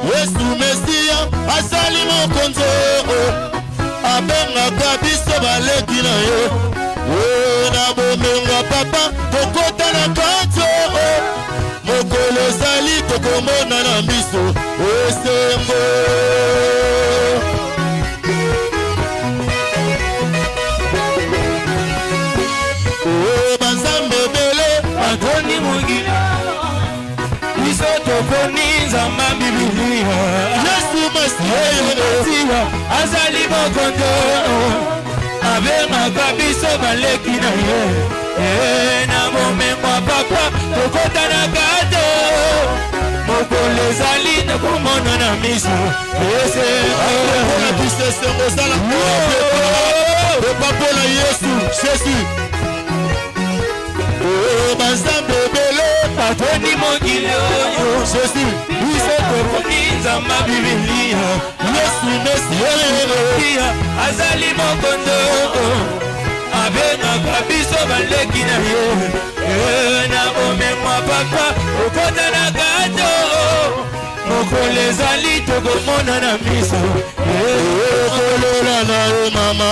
Yesu Mesia azali mokonzo abengaka biso baleki na ye na bomenga papa tokota na kati mokolo ezali tokomona na miso esengo banzambe ebele atoni mongila biso toponi nzamba bibilia Yesu Mesia azali mokonzo abengaka biso baleki na ye na bomengo papa tokota na kati mokolo ezali tokomona na miso esengo zala papa na Yesu Jésus banzambe ebele atoni mongili oyo Jésus biso toponi nzamba bibilia Yesu Mesia azali mokonzo abengaka biso baleki na ye na bomengo papa okota na kati mokolo ezali tokomona na miso kolola na yo mama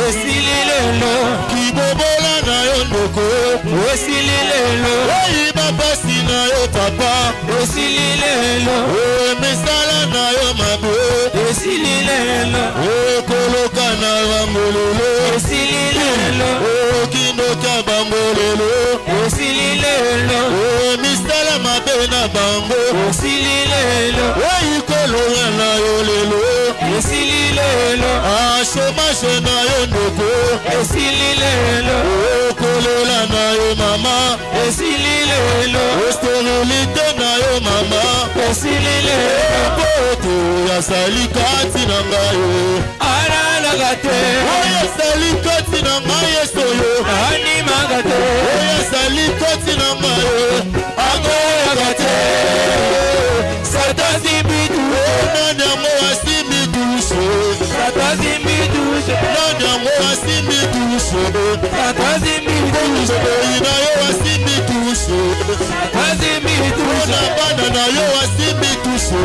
esili lelo kibobola na yo ndoko esili lelo oyiba pasi na yo papa esili lelo misala na yo mabe esili lelo ekoloka na bangololo esili lelo okindoka bangololo esili lelo misala mabe na bango esili lelo oyikolola na yo lelo esili lelo chômage na yo ndoko esili lelo okolola na yo mama esili lelo stérilité na yo mama esili lelo poto yazali kati na ngai analaka te oyo ezali kati na ngai yesu oyo animaka te oyo ezali kati na ngai akoyaka te satazimbitu nani yango asimbi dushe satazimbitushe nani yango asimbi dushe satazimbitushe na yo asimbi dushe satazimbitushe na bana na yo asimbi dushe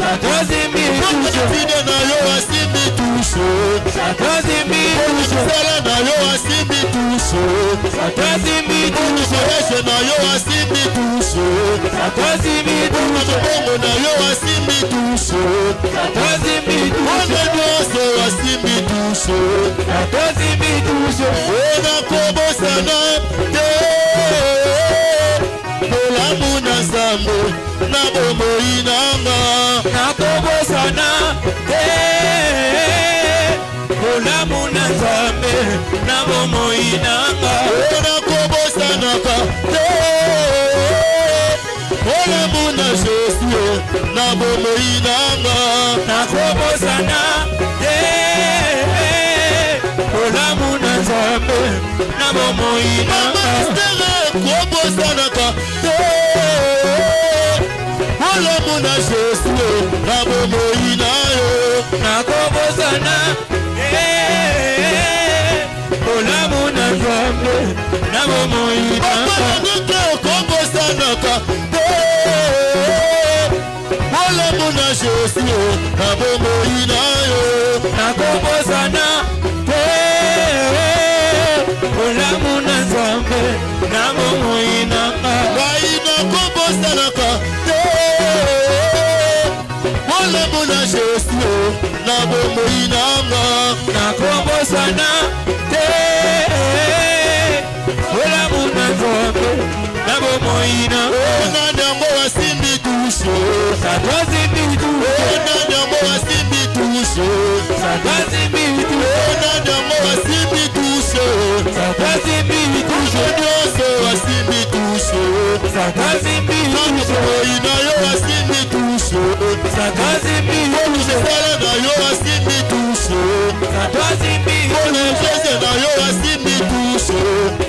satazimbitushe fide na yo asimbi dushe satazimbitushe sala na yo asimbi dushe satazimbitushe Yesu na yo asimbi dushe satazimbitushe bongo na yo asimbi dushe satazimbitushe nyonso asimbi dushe satazimbitushe onakobosana te bolamu na nzambe na bomoi nanga nakobosana te bolamu na nzambe na bomoi nanga onakobosanaka te bolamu na Jesu na bomoi nanga nakobosana te bolamu na nzambe na bomoi nanga mamastere kobosanaka te bolamu na Jesu na bomoi na yo nakobosana bolamu na nzambe na bomoi nanga papananike kobosanaka te bolamu na Jesu na bomoi na yo nakobosana te bolamu na nzambe na bomoi nanga ngai nakobosanaka te bolamu na Jesu na bomoi nanga nakobosana te bolamu na nzambe na bomoi nanga nani yango asimbi dushe satazimbitushe nani yango asimbi dushe satazimbitushe nani yango asimbi dushe satazimbitushe nyonso asimbi dushe satazimbitushe moi na yo asimbi dushe satazimbitushe sala na yo asimbi dushe satazimbitushe jese na yo asimbi dushe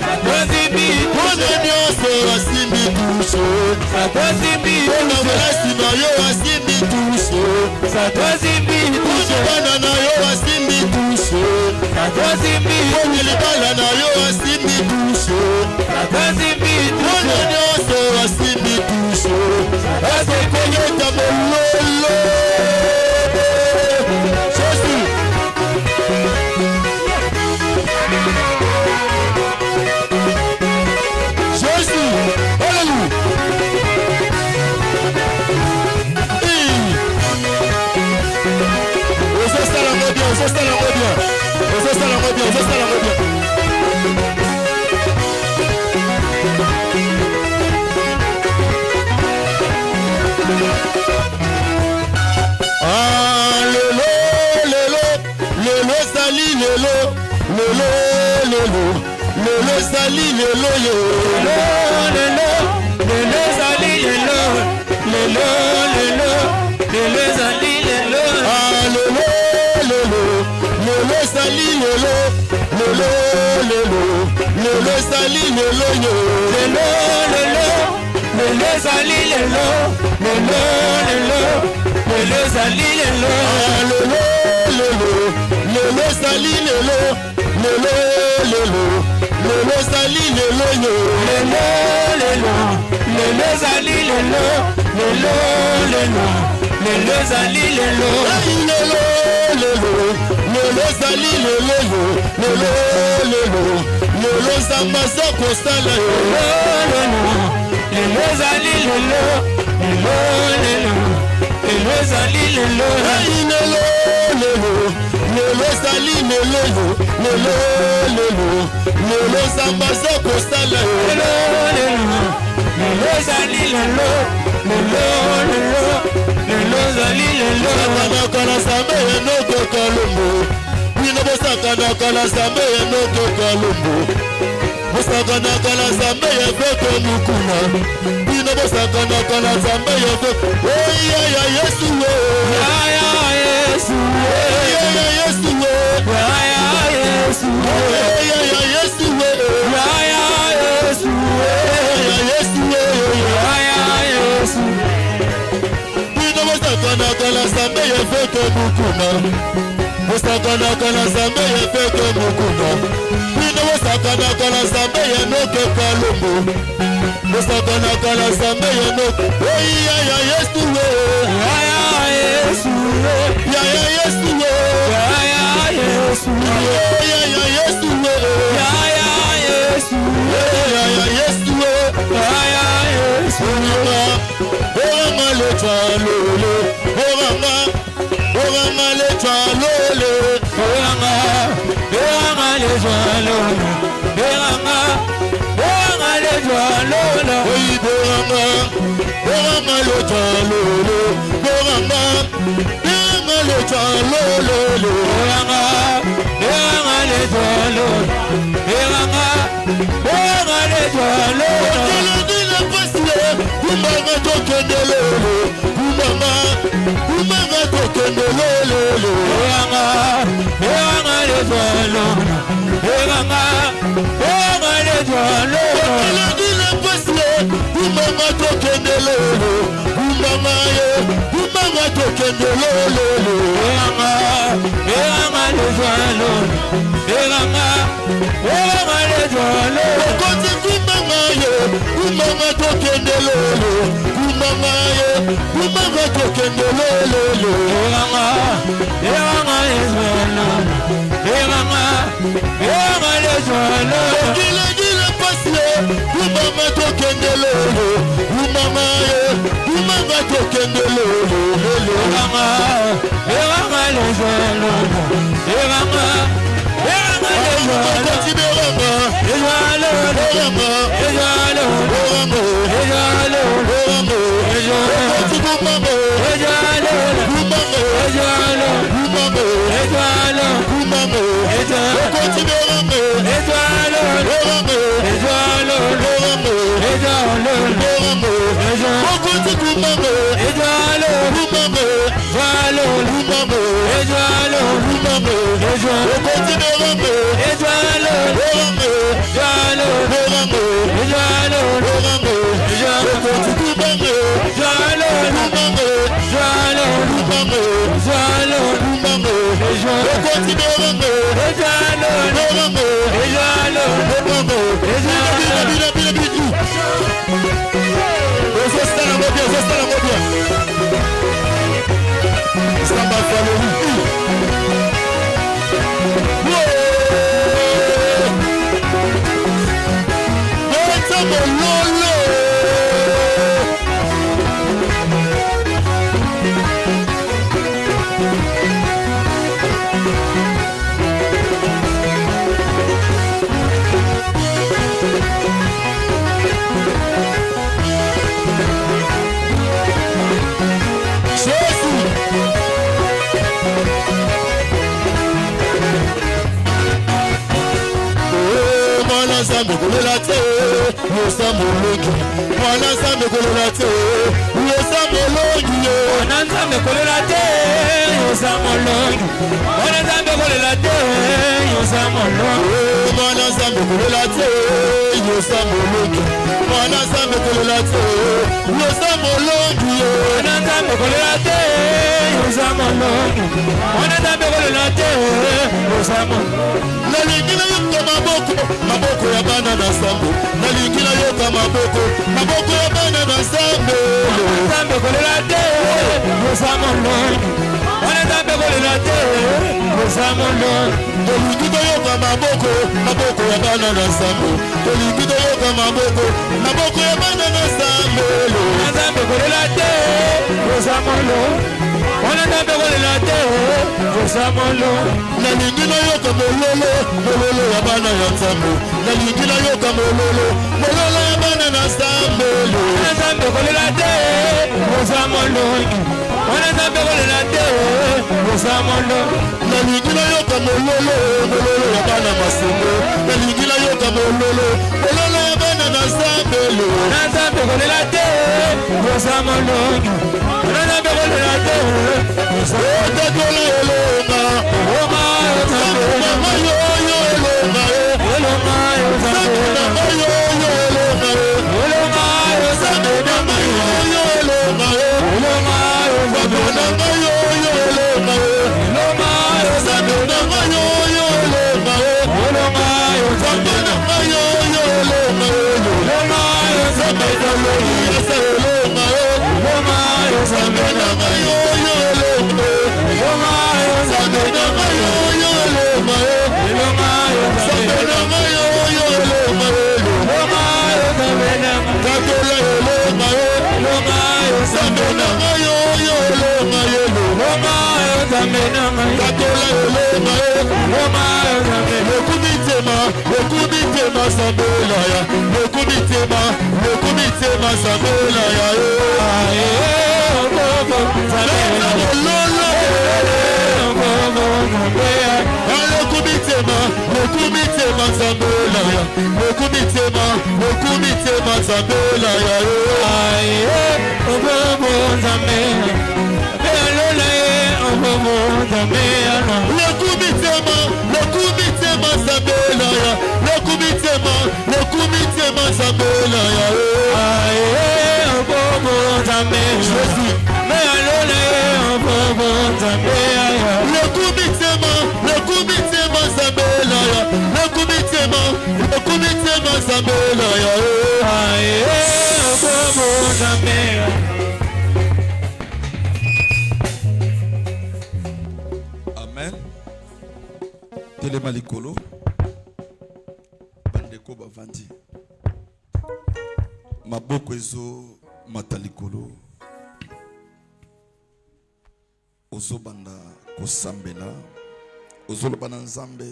satazimbitushe nyonso asimbi dushe satazimbitushe grâce na yo asimbi dushe satazimbitushe bana na yo asimbi dushe satazimbitushe libala na yo asimbi dushe satazimbitushe nyonso asimbi dushe Yesu ese konyeta mololo Yesu Yesu hallelujah Lelo sali lelo yo lelo sali lelo sali lelo lelo sali lelo sali lelo yo lelo sali lelo sali lelo lelo sali lelo Lelo sali lelo yo lelo sali lelo sali lelo lelo sali lelo yo lelo samba soko sala yo lelo sali lelo sali lelo lelo sali lelo lelo samba soko sala lelo sali lelo sali lelo kana kana samba no ko kalumbo bino bosakana kana samba no ko kalumbo bosakana kana samba ya feko mukuna bino bosakana kana samba ya feko oh ya Yesu ya Yesu ya Yesu ya Yesu Zambe ya feke mukuna Osakana kana zambe ya feke mukuna Pino osakana kana zambe ya noke kalumbu Osakana kana zambe ya noke Oh ya Yesu ya Yesu ya Yesu ya Yesu ya Yesu Oranga le chalole Oranga le chalole Oranga le chalole Oranga le chalole Oui oranga le chalole Oranga le chalole Oranga le chalole Oranga le chalole Kumanga tokendelele Kumanga tokendelele Oranga le jalo Oranga le jalo Kumanga tokendelele Kumanga tokendelele Oranga le jalo Oranga le jalo Kote kumanga tokendelele Kumanga tokendelele Oranga le jalo Kile pasle Kumanga tokendelele Kumanga tokendelele Oranga le jalo Jésus. Mwana Nzambe kolela te, yosa molongi. Mwana Nzambe kolela te, yosa molongi. Mwana Nzambe kolela te, yosa molongi. Mwana Nzambe kolela te, yosa molongi. Mwana Nzambe kolela te, yosa molongi. Mwana Nzambe kolela te, yosa molongi. Mwana Nzambe kolela te, yosa molongi. Mwana Nzambe kolela te, yosa molongi. Nalingi nayoka maboko ya bana na Nzambe. Nalingi nayoka maboko ya bana na Nzambe. Mwana Nzambe kolela te, yosa molongi. Mwana Nzambe kolela te, yosa molongi. Nalingi nayoka maboko ya bana na Nzambe. Nalingi nayoka maboko ya bana na Nzambe. Mwana Nzambe kolela te, yosa molongi. Mwana Nzambe kolela te, yosa molongi. Nalingi nayoka mololo ya bana ya Nzambe. Nalingi nayoka mololo ya bana na Nzambe. Mwana Nzambe kolela te, yosa molongi. Mwana Nzambe kolela te, yosa molongi. Nalingi nayoka mololo ya bana masengo. Nalingi nayoka mololo ya bana na Nzambe. Mwana Nzambe kolela te, yosa molongi. Mwana Nzambe kolela te, yosa Otakola elonga. Elonga yo Nzambe. Mama yo elonga. Elonga yo Nzambe. Mama yo elonga. Elonga yo Nzambe. Mama yo elonga. Elonga yo Nzambe. Mama yo elonga. Elonga yo Nzambe. Mama yo elonga. Elonga yo Nzambe. Mama yo elonga. Elonga yo Nzambe. Elonga. Elonga yo Nzambe. Mama yo elonga. Elonga yo Nzambe. Mama yo elonga. Elonga yo Nzambe. Mama yo elonga. Elonga yo Nzambe. Katola elonga. Elonga yo Nzambe. Mama yo elonga. Elonga yo Nzambe. Katola elonga. Elonga yo Nzambe. Lokumitema sambela ya. Lokumitema sambela ya. Lokumitema sambela ya. Lokumitema sambela ya. Lokumitema sambela ya. Lokumitema sambela ya. Jésus. Lokumitema sambela ya. Lokumitema sambela ya. Amen. Telema likolo. Bandeko bavandi. Maboko ezo matalikolo. Ozobanda kosambela. Ozoloba na Nzambe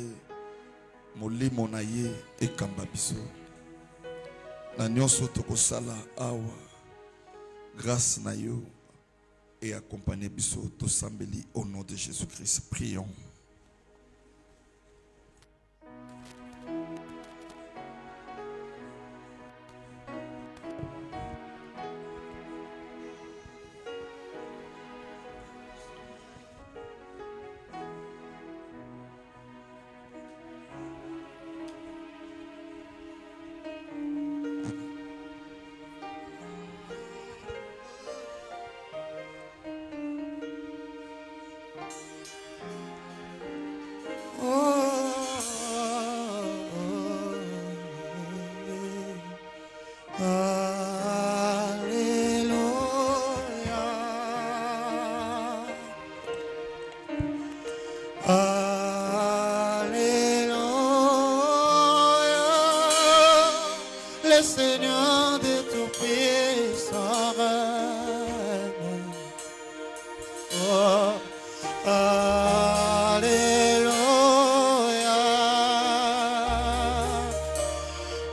molimo na ye ekamba biso. Na nyonso tokosala awa. Grâce na yo et accompagner biso tosambeli au nom de Jésus-Christ. Prions. Le Seigneur de tout pays s'en ramène. Oh, alléluia.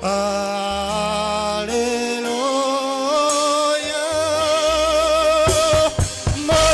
Alléluia. Mon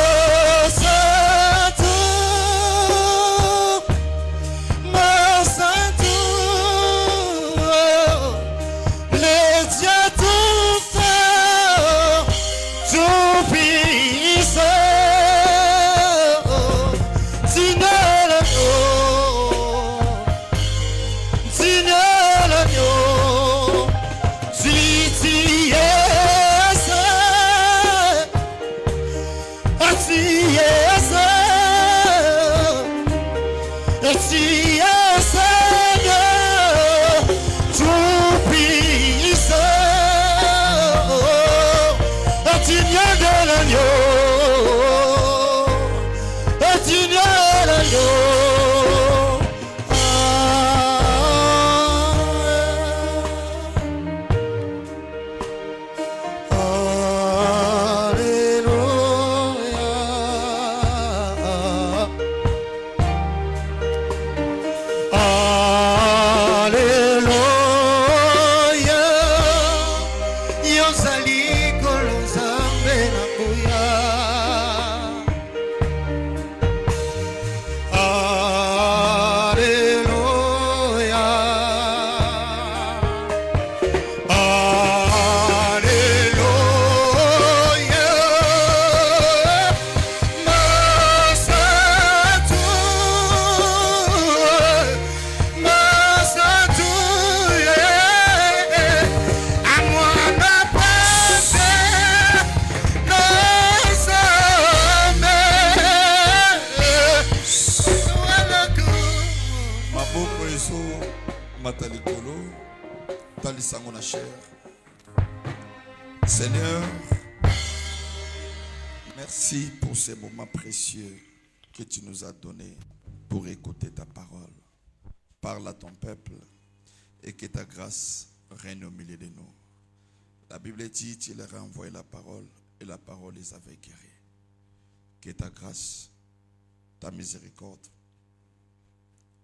Seigneur, merci pour ces moments précieux que tu nous as donnés pour écouter ta parole. Parle à ton peuple et que ta grâce règne au milieu de nous. La Bible dit, tu leur as envoyé la parole et la parole les avait guéris. Que ta grâce, ta miséricorde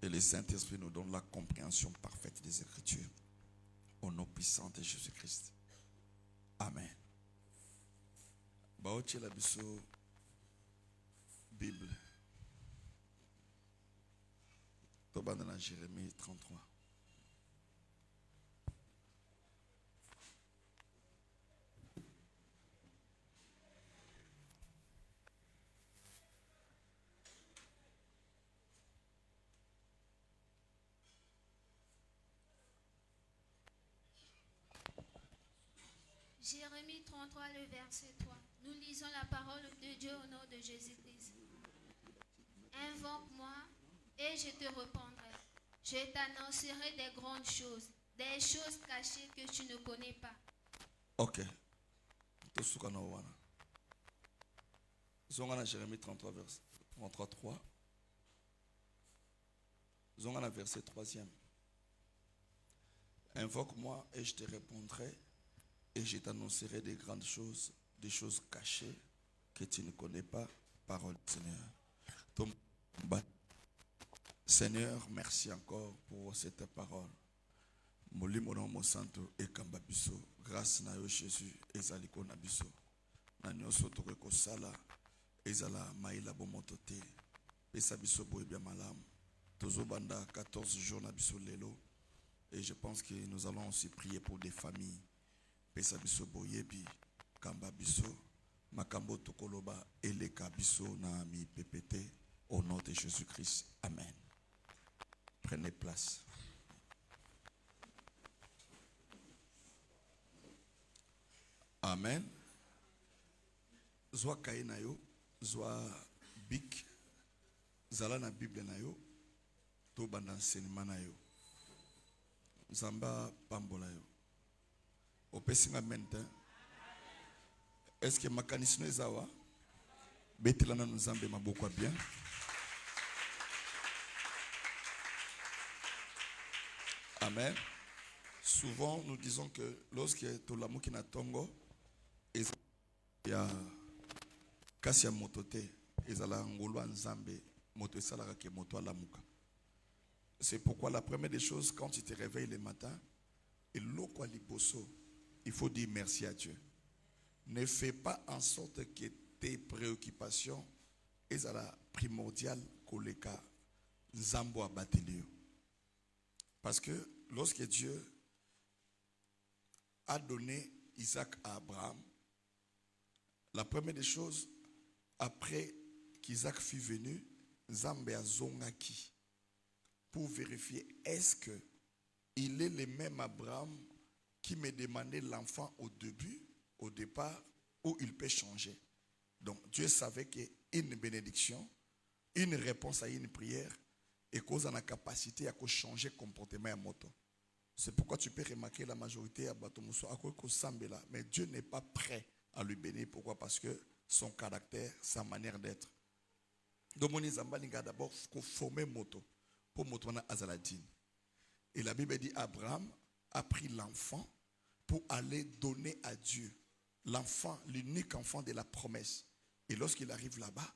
et le Saint-Esprit nous donnent la compréhension parfaite des Écritures. Au nom puissant de Jésus-Christ. Amen. Baoche la biso Bible. Tobanda na Jérémie 33. Jérémie 33, le verset 3. Nous lisons la parole de Dieu au nom de Jésus-Christ. Invoque-moi et je te répondrai. Je t'annoncerai des grandes choses, des choses cachées que tu ne connais pas. Ok. Zongana Jérémie 33, verset 33, 3. Zongana verset 3e. Invoque-moi et je te répondrai. Et je t'annoncerai des grandes choses, des choses cachées que tu ne connais pas, parole du Seigneur. Seigneur, merci encore pour cette parole. Molimono mo santo e kamba biso, grâce na yo Jésus ezaliko na biso. Na nyonso toko sala ezala maila bomotote. Pesa biso boye bien malamu. Tozobanda 14 jours na biso lelo. Et je pense que nous allons aussi prier pour des familles. Pesa biso boyebi kamba biso makambo tokoloba eleka biso na mi PPT au nom de Jésus-Christ. Amen. Prenez place. Amen. Zwa kaye na yo, zwa bik zala na Bible na yo, to banda enseignement na yo. Zamba pambola yo. Est-ce que mécanisme est zawa? Betilana nous ambe maboko bien. Amen. Souvent nous disons que lorsque tout l'amour qui n'a tongo, il y a kasi ya motote, ezala ngolo nzambe moto esalaka ke moto alamuka. C'est pourquoi la première des choses quand tu te réveilles le matin, et l'oko liboso, il faut dire merci à Dieu. Ne fais pas en sorte que tes préoccupations soient primordiales koleka nzambo abateli. Parce que lorsque Dieu a donné Isaac à Abraham, la première des choses, après qu'Isaac fut venu, Nzambe a zongaki pour vérifier est-ce que il est le même Abraham qui me demandait l'enfant au départ, ou il peut changer. Donc Dieu savait qu'une bénédiction, une réponse à une prière, et cause en la capacité à changer le comportement à moto. C'est pourquoi tu peux remarquer la majorité à Batomuso à Sambela, mais Dieu n'est pas prêt à lui bénir. Pourquoi? Parce que son caractère, sa manière d'être. Donc mon Zambalinga d'abord former moto pour moto à Azaladine. Et la Bible dit Abraham a pris l'enfant pour aller donner à Dieu l'enfant, l'unique enfant de la promesse. Et lorsqu'il arrive là-bas,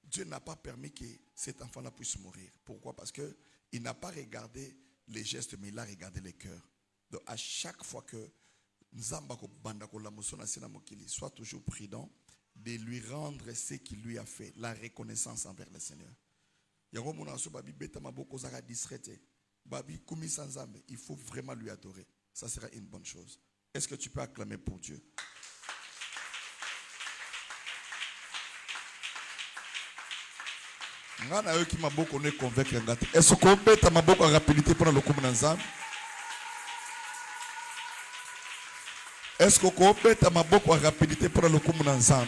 Dieu n'a pas permis que cet enfant-là puisse mourir. Pourquoi? Parce qu'il n'a pas regardé les gestes, mais il a regardé les cœurs. Donc à chaque fois que soit toujours prudent de lui rendre ce qu'il lui a fait, la reconnaissance envers le Seigneur. Il faut vraiment lui adorer. Ça sera une bonne chose. Est-ce que tu peux acclamer pour Dieu? Est-ce qu'on peut être maboko en rapidité pour le coup nanzam? Est-ce qu'on peut être maboko en rapidité pour le coup nanzam?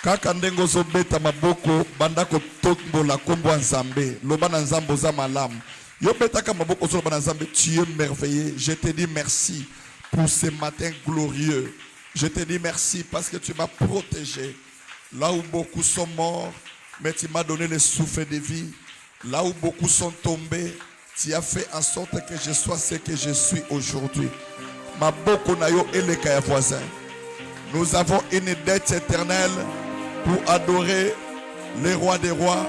Kaka ndengo zo beta maboko bandako tombola kombo nzambe loba na nzambo za malamu yo beta ka maboko zo loba na nzambe. Tu es merveilleux. Je te dis merci pour ce matin glorieux. Je te dis merci parce que tu m'as protégé. Là où beaucoup sont morts, mais tu m'as donné le souffle de vie. Là où beaucoup sont tombés, tu as fait en sorte que je sois ce que je suis aujourd'hui. Maboko nayo et les kaya voisins. Nous avons une dette éternelle pour adorer le roi des rois,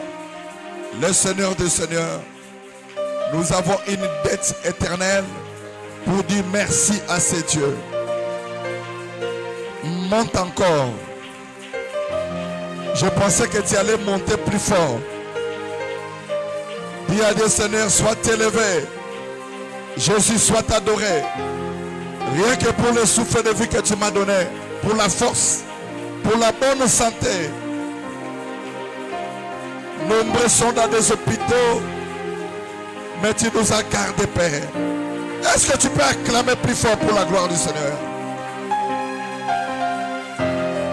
le Seigneur des seigneurs. Nous avons une dette éternelle pour dire merci à ces dieux. Monte encore. Je pensais que tu allais monter plus fort. Dis à Dieu, Seigneur, sois élevé. Jésus, soit adoré. Rien que pour le souffle de vie que tu m'as donné, pour la force, pour la bonne santé. Nombreux sont dans des hôpitaux, mais tu nous as gardés, Père. Est-ce que tu peux acclamer plus fort pour la gloire du Seigneur?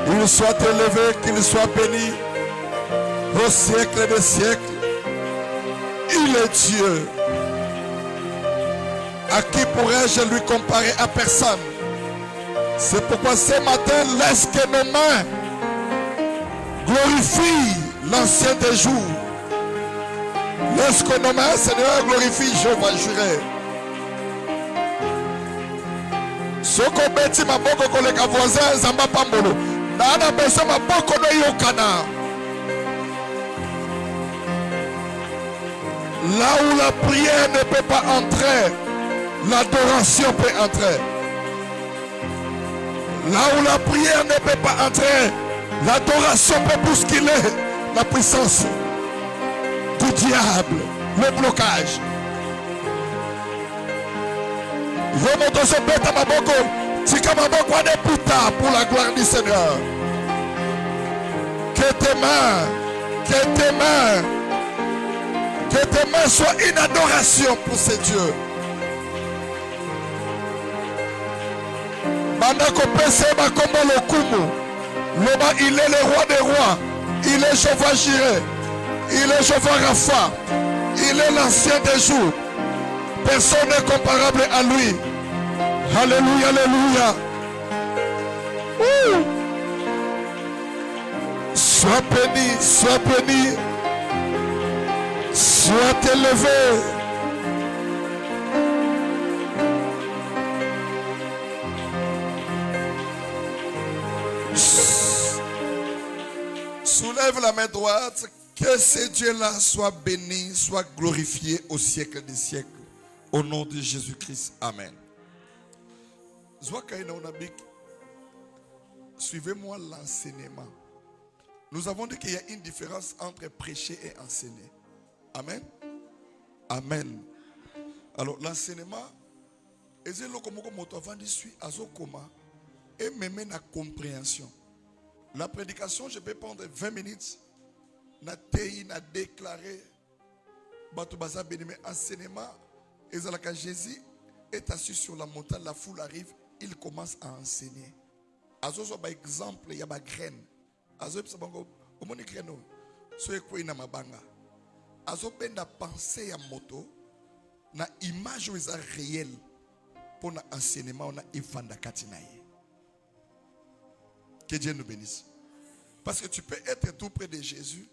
Qu'il soit élevé, qu'il soit béni au siècle des siècles. Il est Dieu. À qui pourrais-je lui comparer? À personne. C'est pourquoi ce matin, laisse que nos mains glorifient l'ancien des jours. Laisse que nos mains, Seigneur, glorifient Jéhovah Jireh. Soko beti maboko koleka voisin zamba pambolo. Nana beso maboko no yokana. Là où la prière ne peut pas entrer, l'adoration peut entrer. Là où la prière ne peut pas entrer, l'adoration peut bousculer la puissance du diable, le blocage. Pour la gloire du Seigneur. Que tes mains, que tes mains soient une adoration pour ces dieux. Il est le roi des rois. Il est Jéhovah Jireh. Il est Jéhovah Rapha. Il est l'ancien des jours. Personne n'est comparable à lui. Alléluia, alléluia. Sois béni, sois béni. Sois élevé. Soulève la main droite. Que ce Dieu-là soit béni, soit glorifié au siècle des siècles. Au nom de Jésus-Christ. Amen. Suivez-moi l'enseignement. Nous avons dit qu'il y a une différence entre prêcher et enseigner. Amen. Amen. Alors l'enseignement, et même la compréhension. La prédication, je peux prendre 20 minutes. Na déclaré. Mais enseignement, Jésus est assis sur la montagne, la foule arrive, il commence à enseigner. azozo ba exemple ya ba graine azo pesa bango omoni graine so ekwe na mabanga azo benda penser ya moto na image où est réel pour na enseignement on a evanda katina ye. Que Dieu nous bénisse. Parce que tu peux être tout près de Jésus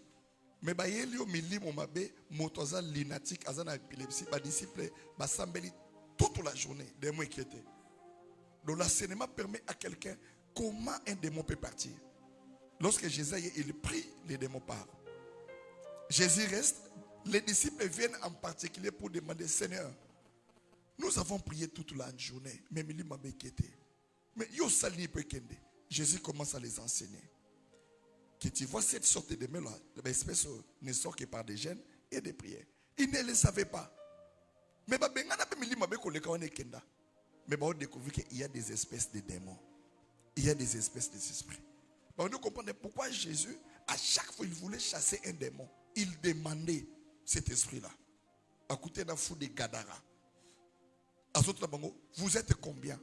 mais ba yeli o milimo mabe motoza lunatique azana épilepsie ba disciple ba sambeli toute la journée des mots inquiétés. Donc l'enseignement permet à quelqu'un comment un démon peut partir. Lorsque Jésus il prie, les démons partent. Jésus reste, les disciples viennent en particulier pour demander Seigneur, nous avons prié toute la journée, mais il m'a inquiété. Mais yo sali peut kende. Jésus commence à les enseigner. Que tu vois cette sorte de démons là, l'espèce ne sort que par des jeûnes et des prières. Ils ne le savaient pas. Mais on a découvert qu'il y a des espèces de démons. Il y a des espèces d'esprits. On doit comprendre pourquoi Jésus, à chaque fois il voulait chasser un démon, il demandait cet esprit-là. À côté d'un fou de Gadara. Vous êtes combien?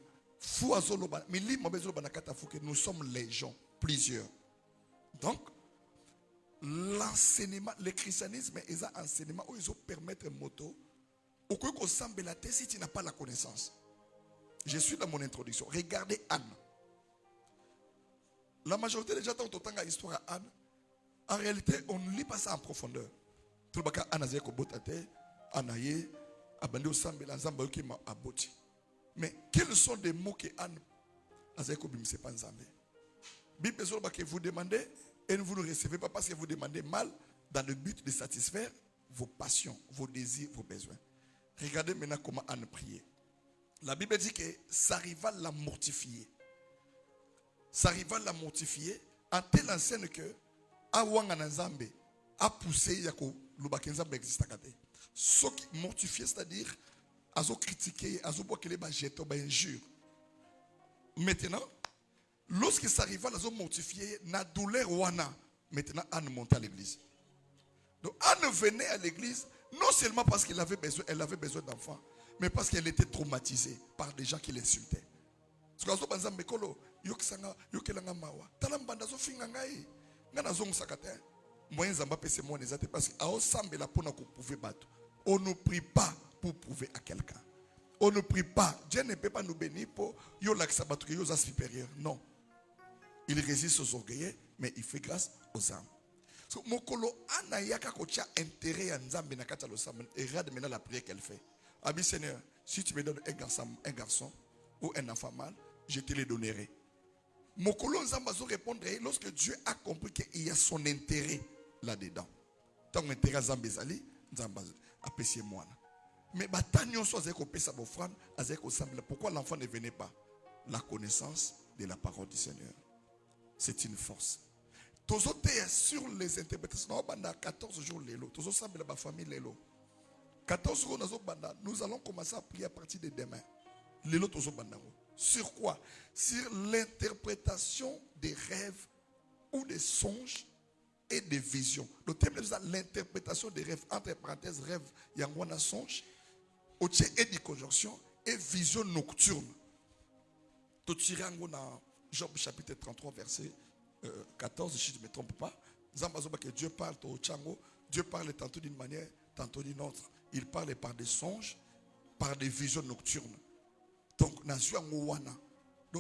Nous sommes légions, plusieurs. Donc, l'enseignement, le christianisme est un enseignement où ils ont permettre moto. Au cas où semble la tête si tu n'as pas la connaissance. Je suis dans mon introduction. Regardez Anne. La majorité des gens qui ont entendu l'histoire à Anne, en réalité, on ne lit pas ça en profondeur. Tout le monde Anne a dit que botate, Anaye, abandé au semble la zamba qui m'a aboti. Mais quels sont les mots que Anne a dit que bimse pas nzambe? Bible que vous demandez et vous ne recevez pas parce que vous demandez mal dans le but de satisfaire vos passions, vos désirs, vos besoins. Regardez maintenant comment Anne priait. La Bible dit que ça arriva à la mortifier. Ça arriva à la mortifier en telle enseigne que Awanga Nzambe a poussé Yako Lubakenzambe existe à côté. Ce qui mortifié, c'est-à-dire à critiquer, à qu'elle est jeté, à injure. Maintenant, lorsque ça arriva à la mortifier, na douleur wana, maintenant Anne monte à l'église. Donc Anne venait à l'église non seulement parce qu'elle avait besoin d'enfants, mais parce qu'elle était traumatisée par des gens qui l'insultaient. Parce que banza mekolo yokisanga yokelanga mawa. Talambanda zo finga ngai. Ngana zo musakate. Moyen zamba pese mo nezate parce que ao sambela pona ko prouver bato. On ne prie pas pour prouver à quelqu'un. On ne prie pas. Dieu ne peut pas nous bénir pour yo laksa bato que yo za supérieur. Non. Il résiste aux orgueilleux, mais il fait grâce aux âmes. So, mokolo anayaka kocha intérêt à nzambe na kata lo sam et regarde maintenant la prière qu'elle fait. Abi Seigneur, si tu me donnes un garçon ou un enfant mâle, je te les donnerai. Mokolo nzamba zo répondre lorsque Dieu a compris qu'il y a son intérêt là-dedans. Tant intérêt zambezali, nzamba apprécier moi. Mais batanyon so azeko pesa bofran, azeko samble. Pourquoi l'enfant ne venait pas? La connaissance de la parole du Seigneur. C'est une force. Tozo sur les interprétations, 14 jours l'élo. Tozo semble la famille l'élo. 14 jours nous allons commencer à prier à partir de demain. L'élo tozo bandaro. Sur quoi? Sur l'interprétation des rêves ou des songes et des visions. Le thème est l'interprétation des rêves, entre parenthèses, rêve, yangwana songe, et des conjonctions et vision nocturne. Tout tirango dans Job chapitre 33 verset 14, si je ne me trompe pas. Dieu parle au Tchango, Dieu parle tantôt d'une manière, tantôt d'une autre. Il parle par des songes, par des visions nocturnes. Donc,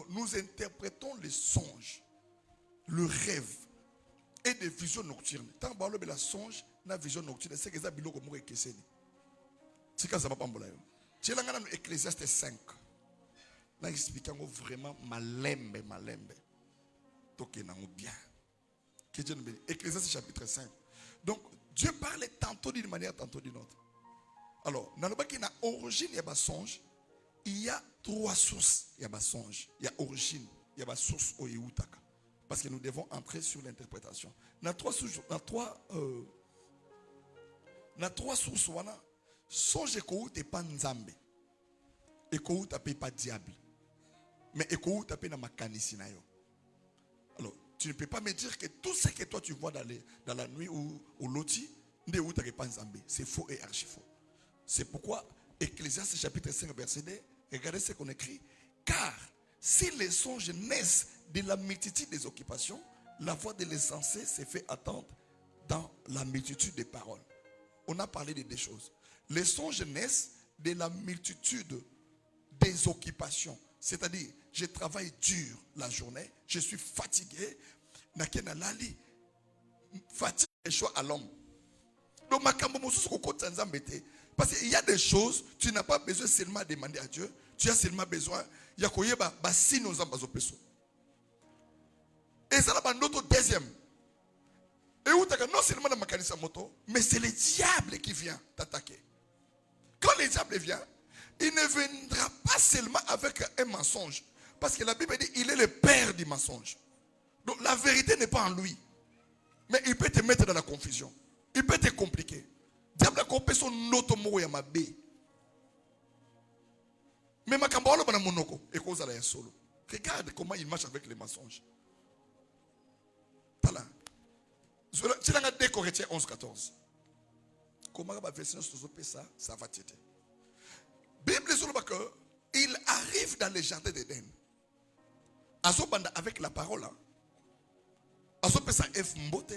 nous interprétons les songes, le rêve et des visions nocturnes. Tant que la songe, la vision nocturne, c'est que ça bilo comme moi c'est que ça va pas m'bolayo. Tu l'as dans Ecclésiaste 5. Là, expliquant vraiment malembe. Toké n'a bien. Que Dieu nous bénisse. Ecclésiaste chapitre 5. Donc, Dieu parle tantôt d'une manière, tantôt d'une autre. Alors, dans le bas qui a origine, il y a songe. Il y a 3 sources. Il y a songe. Il y a origine. Il y a source au Yehoutaka. Parce que nous devons entrer sur l'interprétation. Dans 3 sources, songe et pas nzambe. Et pas diable. Mais et pas na makanisi na yo. Alors, tu ne peux pas me dire que tout ce que toi tu vois dans la nuit ou au loti, c'est faux et archi faux. C'est pourquoi Ecclésiaste chapitre 5 verset 2, regardez ce qu'on écrit. Car si les songes naissent de la multitude des occupations, la voix de l'essentiel s'est fait attendre dans la multitude des paroles. On a parlé de deux choses. Les songes naissent de la multitude des occupations. C'est-à-dire, je travaille dur la journée, je suis fatigué, fatigue est choix à l'homme. Donc, parce qu'il y a des choses, tu n'as pas besoin seulement de demander à Dieu, tu as seulement besoin, il y a et ça là notre deuxième. Et où non seulement dans ma moto, mais c'est le diable qui vient t'attaquer. Quand le diable vient, il ne viendra pas seulement avec un mensonge. Parce que la Bible dit il est le père du mensonge. Donc la vérité n'est pas en lui. Mais il peut te mettre dans la confusion. Il peut te compliquer. Diable a compris son automobile à ma baie. Mais ma cambole est monoko. Et cause à la solo. Regarde comment il marche avec les mensonges. Voilà. Tu l'as 2 Corinthiens 11-14. Comment va version ça va t'aider. Bible sur le bac, il arrive dans les jardins d'Éden. Azobanda avec la parole. Azopesa F mbote.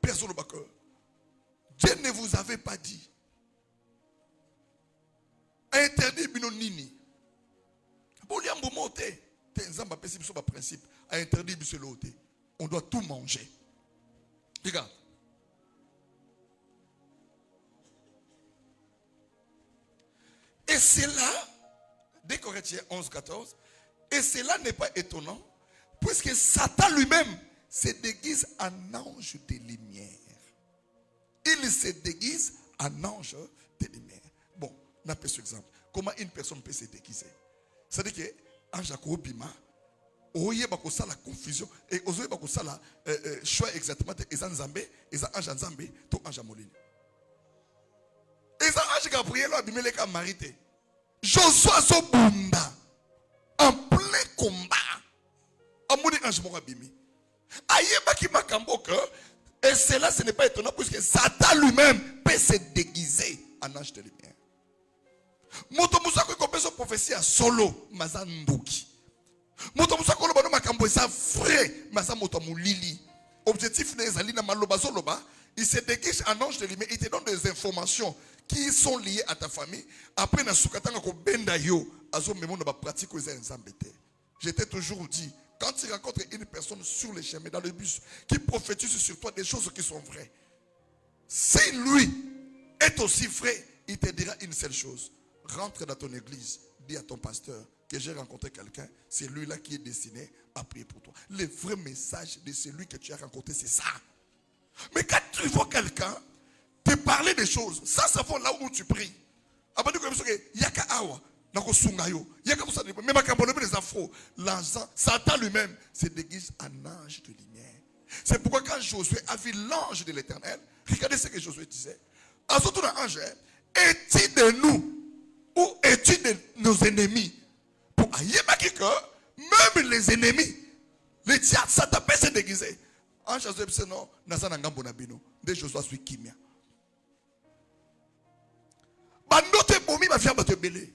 Personne le bac. Dieu ne vous avait pas dit. Interdit bino nini. Boliambo mote. Tenzamba pesi biso ba principe. A interdit biso lote. On doit tout manger. Regarde. Et cela, 2 Corinthiens 11-14, et cela n'est pas étonnant, puisque Satan lui-même se déguise en ange de lumière. Il se déguise en ange de lumière. Bon, on a pris ce exemple. Comment une personne peut se déguiser? C'est-à-dire que, en Jacob Bima, oye bakosa la confusion et oye bakosa la choix exactement ils ont Nzambé ils ont ange Nzambé to ange molini ils ont ange Gabriel abimele ka marité Joshua Zobunda en plein combat amoni ange mo abimi ayeba ki makambo que et cela ce n'est pas étonnant puisque Satan lui-même peut se déguiser en ange de lumière. Moto musako ko peso prophétie à solo mazanduki. Moto musako loba no makambo eza vrai maza moto mulili. Objectif nezali na maloba zoloba, il se déguise en ange de lumière, il te donne des informations qui sont liées à ta famille. Après na sukatanga ko benda yo azo memo na ba pratique eza nzambete. Je t'ai toujours dit, quand tu rencontres une personne sur le chemin dans le bus qui prophétise sur toi des choses qui sont vraies, si lui est aussi vrai, il te dira une seule chose. Rentre dans ton église, dis à ton pasteur que j'ai rencontré quelqu'un, c'est lui-là qui est destiné à prier pour toi. Le vrai message de celui que tu as rencontré, c'est ça. Mais quand tu vois quelqu'un te parler des choses, ça va là où tu pries. Satan lui-même se déguise en ange de lumière. C'est pourquoi quand Josué a vu l'ange de l'Éternel, regardez ce que Josué disait. À ce tour d'ange, es-tu de nous ou es-tu de nos ennemis? Pour même les ennemis, les diables, Satan peut se déguiser. En Josué dit non, Nazana Ngambonabino, de Josué suis Kimia. Bandote bomi ma fiamba te belé.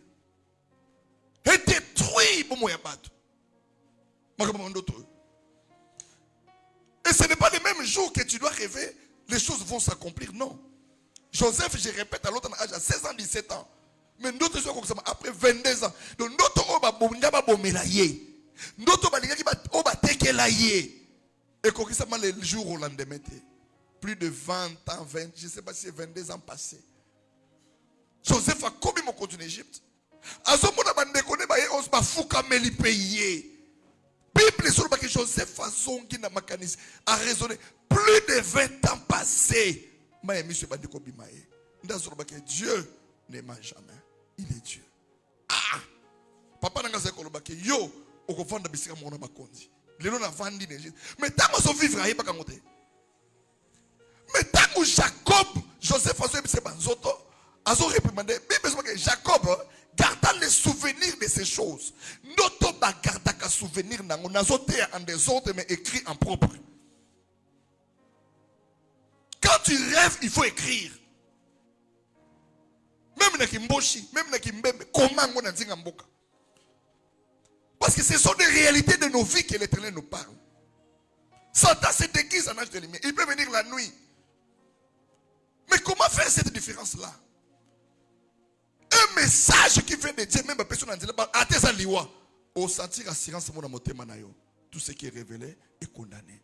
Et détruit pour moi yabato. Et ce n'est pas le même jour que tu dois rêver, les choses vont s'accomplir. Non. Joseph, je répète, à l'autre âge, à 16 ans, 17 ans. Mais d'autres sont comme ça, après 22 ans. Donc, d'autres ont bomelaye. D'autres ont tekelaye. Et comme ça, les jours au lendemain, plus de 20 ans, 20, je ne sais pas si c'est 22 ans passés. Joseph a commis mon compte en Égypte. Azomona bandekone ba on se fouka meli payé. Bible sur que Joseph a zongi na makanis a raisonné plus de 20 ans passés. Mais monsieur bandeko bimaye. Ndazoro ba que Dieu ne ment jamais. Il est Dieu. Ah. Papa nanga zeko ba que yo okofanda bisika mona makonzi. Lelo na vandi n'Égypte. Mais tant so vivre aye ba kangote. Mais tant Jacob, Joseph a zo ebise banzoto. Azo réprimandé, mais Jacob garda les souvenirs de ces choses. Noto ba garda ka souvenir nango nazote en désordre mais écrit en propre. Quand tu rêves, il faut écrire. Même na kimboshi, même na kimbembe, comment on a dit mboka. Parce que ce sont des réalités de nos vies que l'Éternel nous parle. Satan se déguise en ange de lumière. Il peut venir la nuit. Mais comment faire cette différence-là? Un message qui vient de Dieu, même la personne en disant, au sentir assurance, tout ce qui est révélé est condamné.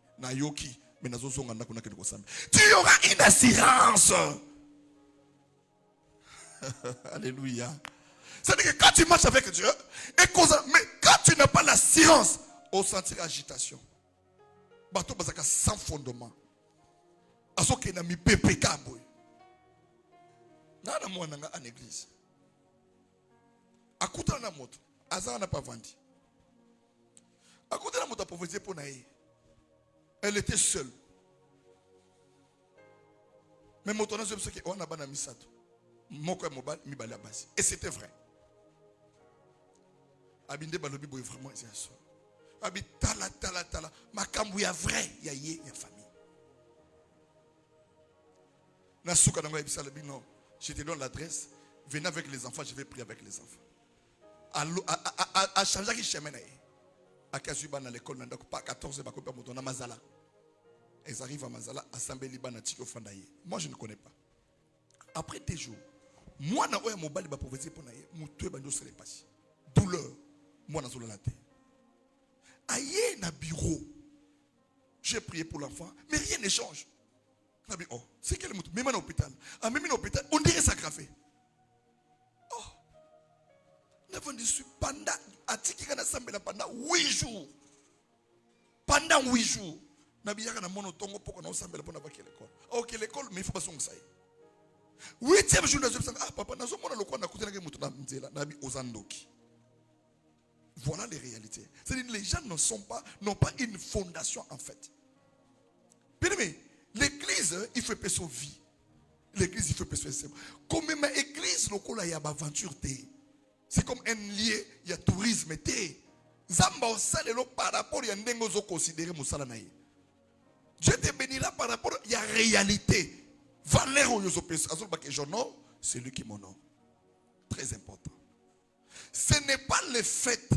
Tu auras une assurance. Alléluia. C'est-à-dire que quand tu marches avec Dieu, mais quand tu n'as pas l'assurance, au sentir agitation. Bateau bazaka sans fondement. Aso ke na mi PPK boy. Nana mwana nga en église. Akuta na moto, azana pas vendu. Akuta na moto prophétisé pour naïe. Elle était seule. Mais moto na zebso ke on a bana misato. Moko mobile mi bala basi. Et c'était vrai. Abinde balobi boy vraiment c'est ça. Abi tala. Makambu ya vrai, ya famille. Nasuka nango ebisa le non. Je te donne l'adresse. Venez avec les enfants, je vais prier avec les enfants. À changer qui chemin na. À Kazuba na l'école nanda pas 14 ba kopa moto na Mazala. Ils arrivent à Mazala, assemblée libana tiko fandaye. Moi je ne connais pas. Après des jours, moi na oya mobali ba prophétie pour naye, mutu ba ndo se passe. Douleur, moi na la terre. Aïe na bureau. J'ai prié pour l'enfant, mais rien ne change. Oh, c'est quel mot? Même à l'hôpital. Ah, même à l'hôpital, on dirait ça grave. Oh, nous avons dit pendant 8 jours. Pendant 8 jours. Nous avons dit monotongo pour qu'on s'embelle pour n'avoir l'école. Ok, l'école, mais il faut pas s'en savoir. 8e jour, nous avons dit, ah, papa, nous avons dit, nous avons dit, nous avons dit, voilà les réalités. C'est-à-dire les gens n'ont pas une fondation en fait. Bien aimé, l'église, il fait pas sa vie. L'église, il fait pas sa vie. Comme même l'église, il y a aventure. C'est comme un lieu, il y a tourisme. Zamba osale par rapport à ce considéré musala naïe. Dieu te bénira par rapport à la réalité. Valeur au yoso peso. C'est lui qui m'honore. Très important. Ce n'est pas le fait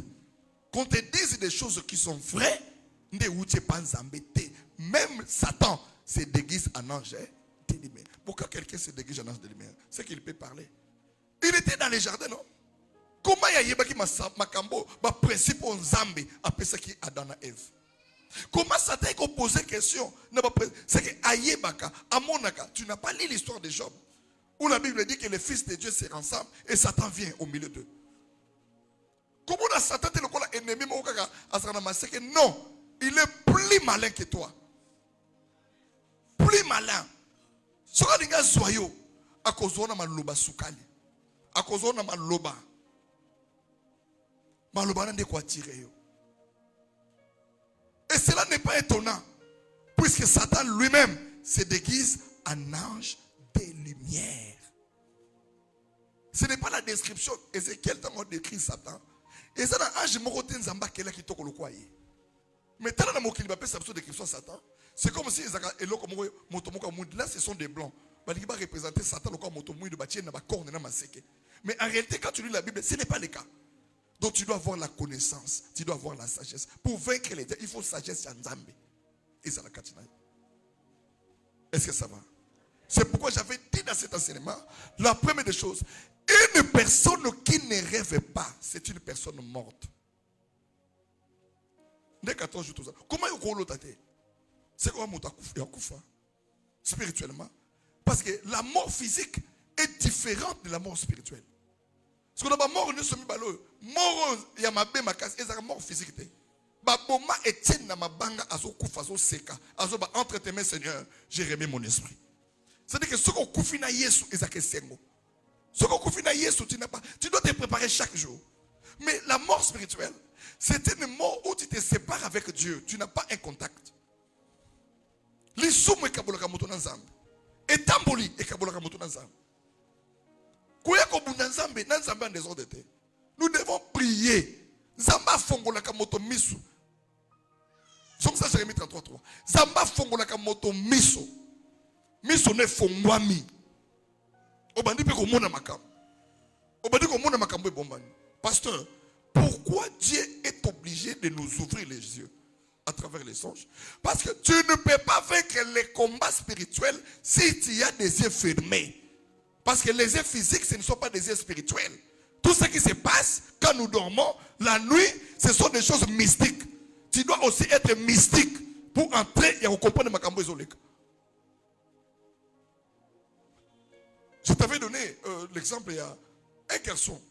qu'on te dise des choses qui sont vraies, même Satan se déguise en ange de lumière. Pourquoi quelqu'un se déguise en ange de lumière? C'est qu'il peut parler. Il était dans les jardins, non? Comment il y a eu makambo, ba principe en Zambie, après ce qui est Adam et Ève? Comment Satan a posé question? C'est que Ayebaka, Amonaka, tu n'as pas lu l'histoire de Job, où la Bible dit que les fils de Dieu se rassemblent et Satan vient au milieu d'eux. Comment on a Satan le quoi ennemi c'est que non, il est plus malin que toi. Plus malin. Ce que les zoyo à cause de maloba soukali, à cause de maloba n'a de quoi tirer. Et cela n'est pas étonnant, puisque Satan lui-même se déguise en ange de lumière. Ce n'est pas la description. Ézéchiel t'a décrit Satan. Et ça n'a ange moroté nzamba kela qui toko le kwaye. Mais tellement na mokili ba pesa biso description Satan, c'est comme si ezaka eloko moko motomoka mundi là ce sont des blancs. Baliki ba représenter Satan le quoi motomoui de bâtir na ba corne na maseke. Mais en réalité quand tu lis la Bible, ce n'est pas le cas. Donc tu dois avoir la connaissance, tu dois avoir la sagesse. Pour vaincre les dieux, il faut sagesse ya nzambe. Et ça la katina. Est-ce que ça va? C'est pourquoi j'avais dit dans cet enseignement, la première des choses, une personne qui ne rêve pas, c'est une personne morte. Dès 14 jours, tout ça. Comment il y a un c'est quoi spirituellement? Parce que la mort physique est différente de la mort spirituelle. Parce qu'on a mort, nous sommes mort, il y a ma bé, ma casse, et ça mort physique. Baboma Etienne na mabanga azo kufa azo seka azo ba entre tes mains Seigneur, j'ai remis mon esprit. C'est-à-dire que ce qu'on koufi na Yesu ezake sengo. Ce qu'on koufi na Yesu tu n'as pas, tu dois te préparer chaque jour. Mais la mort spirituelle, c'est une mort où tu te sépares avec Dieu, tu n'as pas un contact. Lisumu ekabolaka moto na nzambe. Etamboli ekabolaka moto na nzambe. Koya ko bunda nzambe na nzambe en désordre te. Nous devons prier. Zamba fongolaka moto misu. Somme ça Jérémie 33:3. Zamba fongolaka moto miso. Miso ne fongwami. Obandi pe ko mona makambo. Obandi ko mona makambo e bombani. Pasteur, Pourquoi Dieu est obligé de nous ouvrir les yeux à travers les songes? Parce que tu ne peux pas vaincre les combats spirituels si tu as des yeux fermés. Parce que les yeux physiques, ce ne sont pas des yeux spirituels. Tout ce qui se passe quand nous dormons, la nuit, ce sont des choses mystiques. Tu dois aussi être mystique pour entrer et comprendre ma cambo isolée. Je t'avais donné l'exemple, il y a un garçon.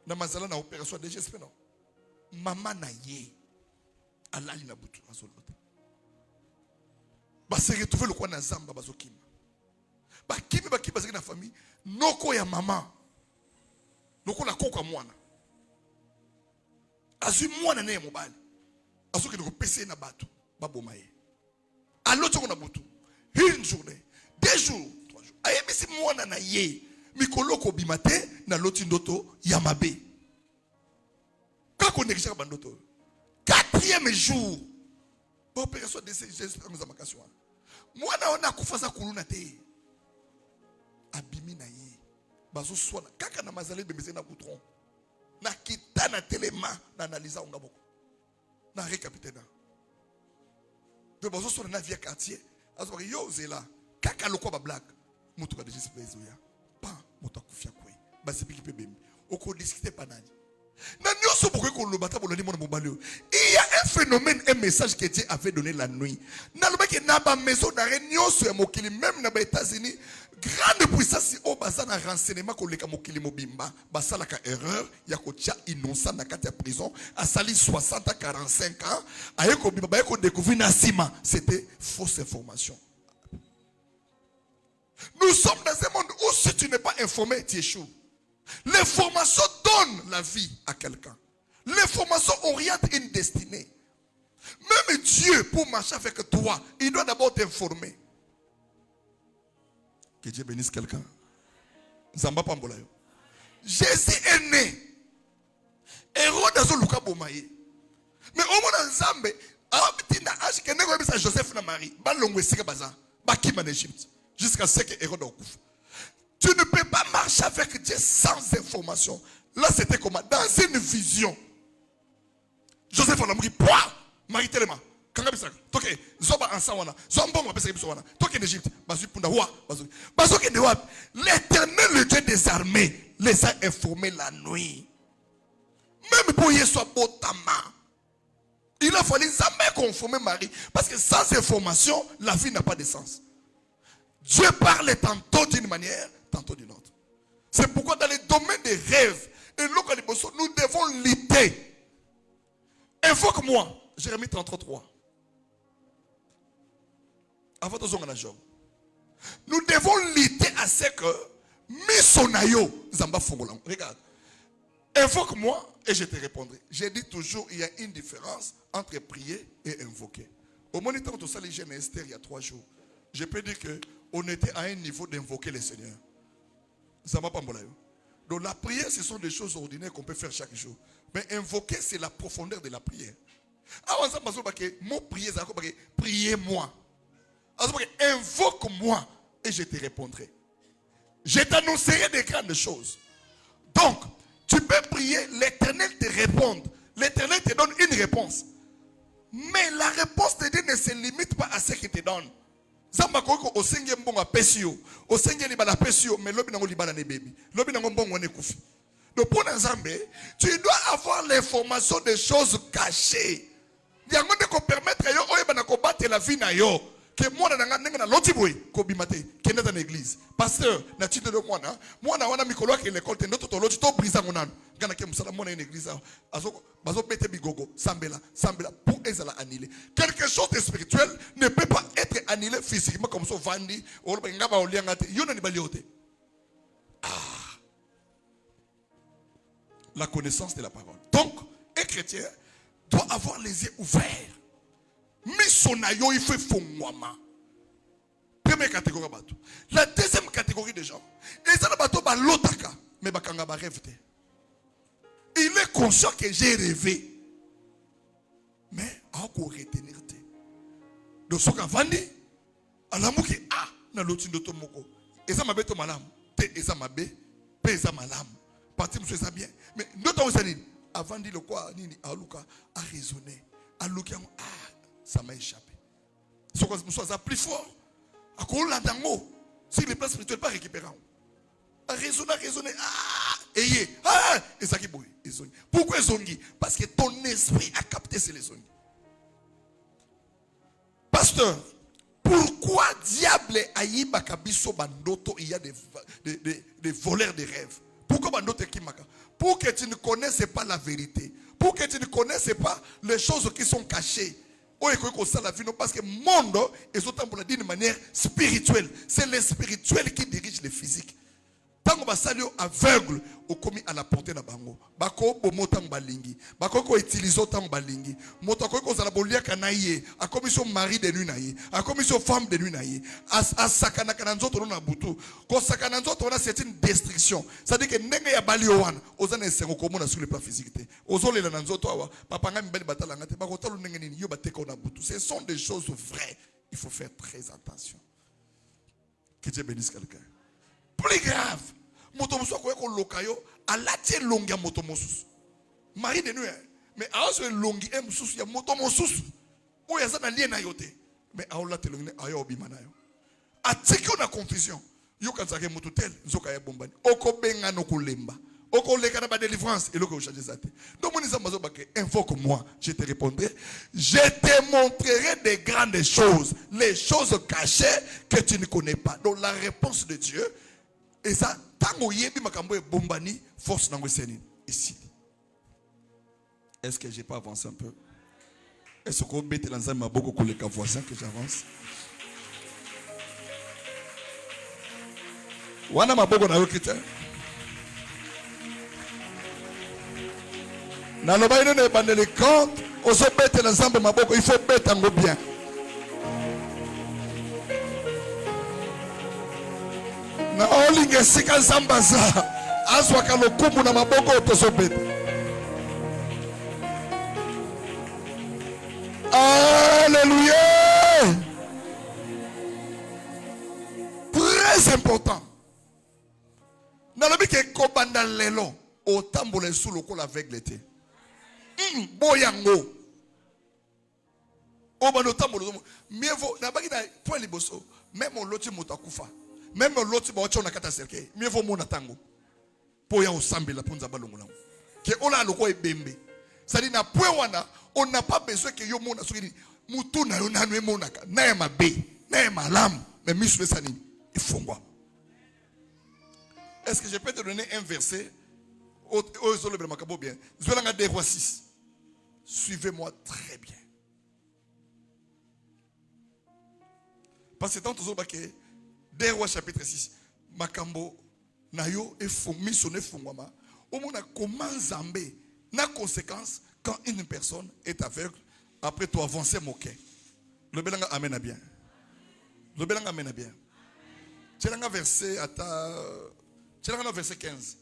Dans ma zala, dans l'opération de GSP, non. Maman na ye. Allah na butu azolota. Ba se retrouver le coin na zamba bazokima. Ba kimi ba ki bazaki na famille, noko ya maman. Noko la koko mwana. Azu mwana na ye mobali. Azu ki noko pese na bato, ba boma ye. Aloto na butu. Une journée, 2 jours, 3 jours. Ayebisi mwana na ye. Mikoloko bimate na loti ndoto yamabe. Kako nekisha bandoto. 4e jour. Ba opération de ces gestes dans makaswa. Mwana ona kufasa kuluna te. Abimi na ye. Bazo swana kaka na mazale bembese na coutron. Na kitana telema na analysa ngaboko. Na récapitena. De bazo swana na via quartier. Azo ba yo zela. Kaka lokwa ba blague. Mutu ka déjà se ya. Pas moto kufia kwe basi piki pe bembi oko discuter panani na nyoso pourquoi ko lobata bolani mon mobalio. Il y a un phénomène, un message que Dieu avait donné la nuit na lobaki na ba maison d'arrêt nyoso ya mokili, même na ba États-Unis, grande puissance au bazana renseignement ko leka mokili mobimba basala ka erreur ya ko tia innocent na kati ya prison asali 60 à 45 ans ayeko bimba bayeko découvrir na sima, c'était fausse information. Nous sommes dans un monde où si tu n'es pas informé, tu échoues. L'information donne la vie à quelqu'un. L'information oriente une destinée. Même Dieu, pour marcher avec toi, il doit d'abord t'informer. Que Dieu bénisse quelqu'un. Zamba Pambolayo. Jésus est né. Héros dans le Luka Bomaye. Mais au moins dans Zambé, Joseph et Marie, en Égypte. Jusqu'à ce que Hérode en couvre. Tu ne peux pas marcher avec Dieu sans information. Là, c'était comment? Dans une vision. Joseph en a mouru. Pouah! Marie tellement. Quand il a dit, Zoba en Sawana, Zombon va passer Sawana. Toi qui es en Égypte, l'Éternel, le Dieu des armées, les a informés la nuit. Même pour y soit botama. Il a fallu jamais conformer Marie. Parce que sans information, la vie n'a pas de sens. Dieu parle tantôt d'une manière, tantôt d'une autre. C'est pourquoi dans les domaines des rêves, et nous devons lutter. Invoque-moi. Jérémie 33. Avant de zonger la jambe. Nous devons lutter à ce que Misonayo Zamba Fongolam. Regarde. Invoque-moi et je te répondrai. J'ai dit toujours, il y a une différence entre prier et invoquer. Au moniteur de Saint Jeune Esther, il y a 3 jours, je peux dire qu'on était à un niveau d'invoquer le Seigneur. Zamba Pambolayo. Donc la prière, ce sont des choses ordinaires qu'on peut faire chaque jour. Mais invoquer, c'est la profondeur de la prière. Avant ça, mon prière, c'est priez-moi. Invoque-moi et je te répondrai. Je t'annoncerai des grandes choses. Donc, tu peux prier, l'Éternel te répond. L'Éternel te donne une réponse. Mais la réponse de Dieu ne se limite pas à ce qu'il te donne. Zamba koko osenge mbonga pesio, osenge libala pesio, mais lobi nango libala ne baby, lobi nango mbongo ne kufi. Donc pour Nzambe, tu dois avoir l'information des choses cachées. Yango ne ko permettre yo oyeba na ko battre la vie na yo. Que moi na nga na loti boy ko bimate, kenda dans l'église. Pasteur, na titre de moi na wana mikolo ke l'école te ndoto to loti to brisa ngonano. Ngana ke musala mona une église azoko bazo bete bigogo sambela pour ezala annulé. Quelque chose de spirituel ne peut pas être annulé physiquement comme ça vandi ou ngaba oliangate yona ni baliote. La connaissance de la parole. Donc, un chrétien doit avoir les yeux ouverts. Misonayo il fait fongwama. Première catégorie bateau. La deuxième catégorie de gens, ils ont bateau ba lotaka mais bakanga ba rêve. Il est conscient que j'ai rêvé. Mais à quoi retenir te. Donc ce qu'a vendu, à l'amour qui a na loti ndoto moko. Et ça m'a malam. Te et ça m'a bé, pe ça malam. Parti monsieur ça bien. Mais ndoto on s'est dit avant de le quoi, nini, aluka, a raisonné. Aluka, ça m'a échappé. Ce qu'on soit plus fort. À quoi on l'a dango. Si les plans spirituels pas récupérés. A raisonné, et ça qui bouille. Pourquoi ils ont dit? Parce que ton esprit a capté ces leçons. Pasteur, pourquoi diable aïba kabiso bandoto il y a des voleurs de rêves? Pourquoi bandoto kimaka? Pour que tu ne connaisses pas la vérité, pour que tu ne connaisses pas les choses qui sont cachées. Parce que le monde est autant pour la dire d'une manière spirituelle. C'est le spirituel qui dirige le physique. Tant que vous êtes aveugle, vous commis à la portée de bango. Bako bo motam balingi. Bako ko utiliser autant balingi. Motako ko zala bolia kanaye. A commission mari de nuit naye. A commission femme de nuit naye. A sakana kananzoto na butu. Ko sakana nzoto na c'est une destruction. Ça dit que nenga ya bali owana. Ozana sengo komona sur le plan physique. Ozole la nanzoto awa. Papa nga mbeli batala ngate. Bako talo nenga nini yo bateka na butu. Ce sont des choses vraies. Il faut faire très attention. Que Dieu bénisse quelqu'un. Plus grave, motomosu akoye ko lokayo alati longi ya motomosu. Mari de nuit, mais aso longi mususu ya motomosu. Oya za lien na yote. Mais aolati longi ayo obima na yo. Atiki na confusion. Yo kanzake motutel nzoka ya bombani. Oko benga no kulemba. Oko leka na ba délivrance et loko o changer zate. Donc mon isa mazo bake invoque moi, je te répondrai, je te montrerai des grandes choses, les choses cachées que tu ne connais pas. Donc la réponse de Dieu. Et ça, tango yebi makambo e bombani, force nango seni ici. Est-ce que j'ai pas avancé un peu? Est-ce qu'on bête l'ensemble m'a beaucoup collé qu'à voisin que j'avance? Wana m'a beaucoup na yokita. Na loba ino ne bandele compte, oso bête l'ensemble m'a beaucoup, il faut bête tango bien. Na olinge sika zambaza aswaka lokumu na maboko otosopete. Alléluia. Très important. Na lobi ke kobanda lelo otambole sous le col avec l'été. Boyango. Obando tambole mieux vaut na baki na point liboso même on loti motakufa. Même l'autre on a kataserke. Mieux vaut mon tango. Pour y ensemble la punza balongola. Que on a le quoi bembe. Ça dit na point wana on n'a pas besoin que yo mona sokini mutu na yo na nwe monaka na ya mabe na ya malam mais misle sani il faut quoi. Est-ce que je peux te donner un verset au zolo makabo bien. Zwelanga 2 Rois 6. Suivez-moi très bien. Parce que tant toujours baké 2 Rois chapitre 6. Makambo nayo e fonmi sonne fongwama. Au mona comment Zambé na conséquence quand une personne est aveugle après tu avancer moqué. Le belanga amène à bien. Le belanga amène à bien. Tchelanga verset Tchelanga verset 15.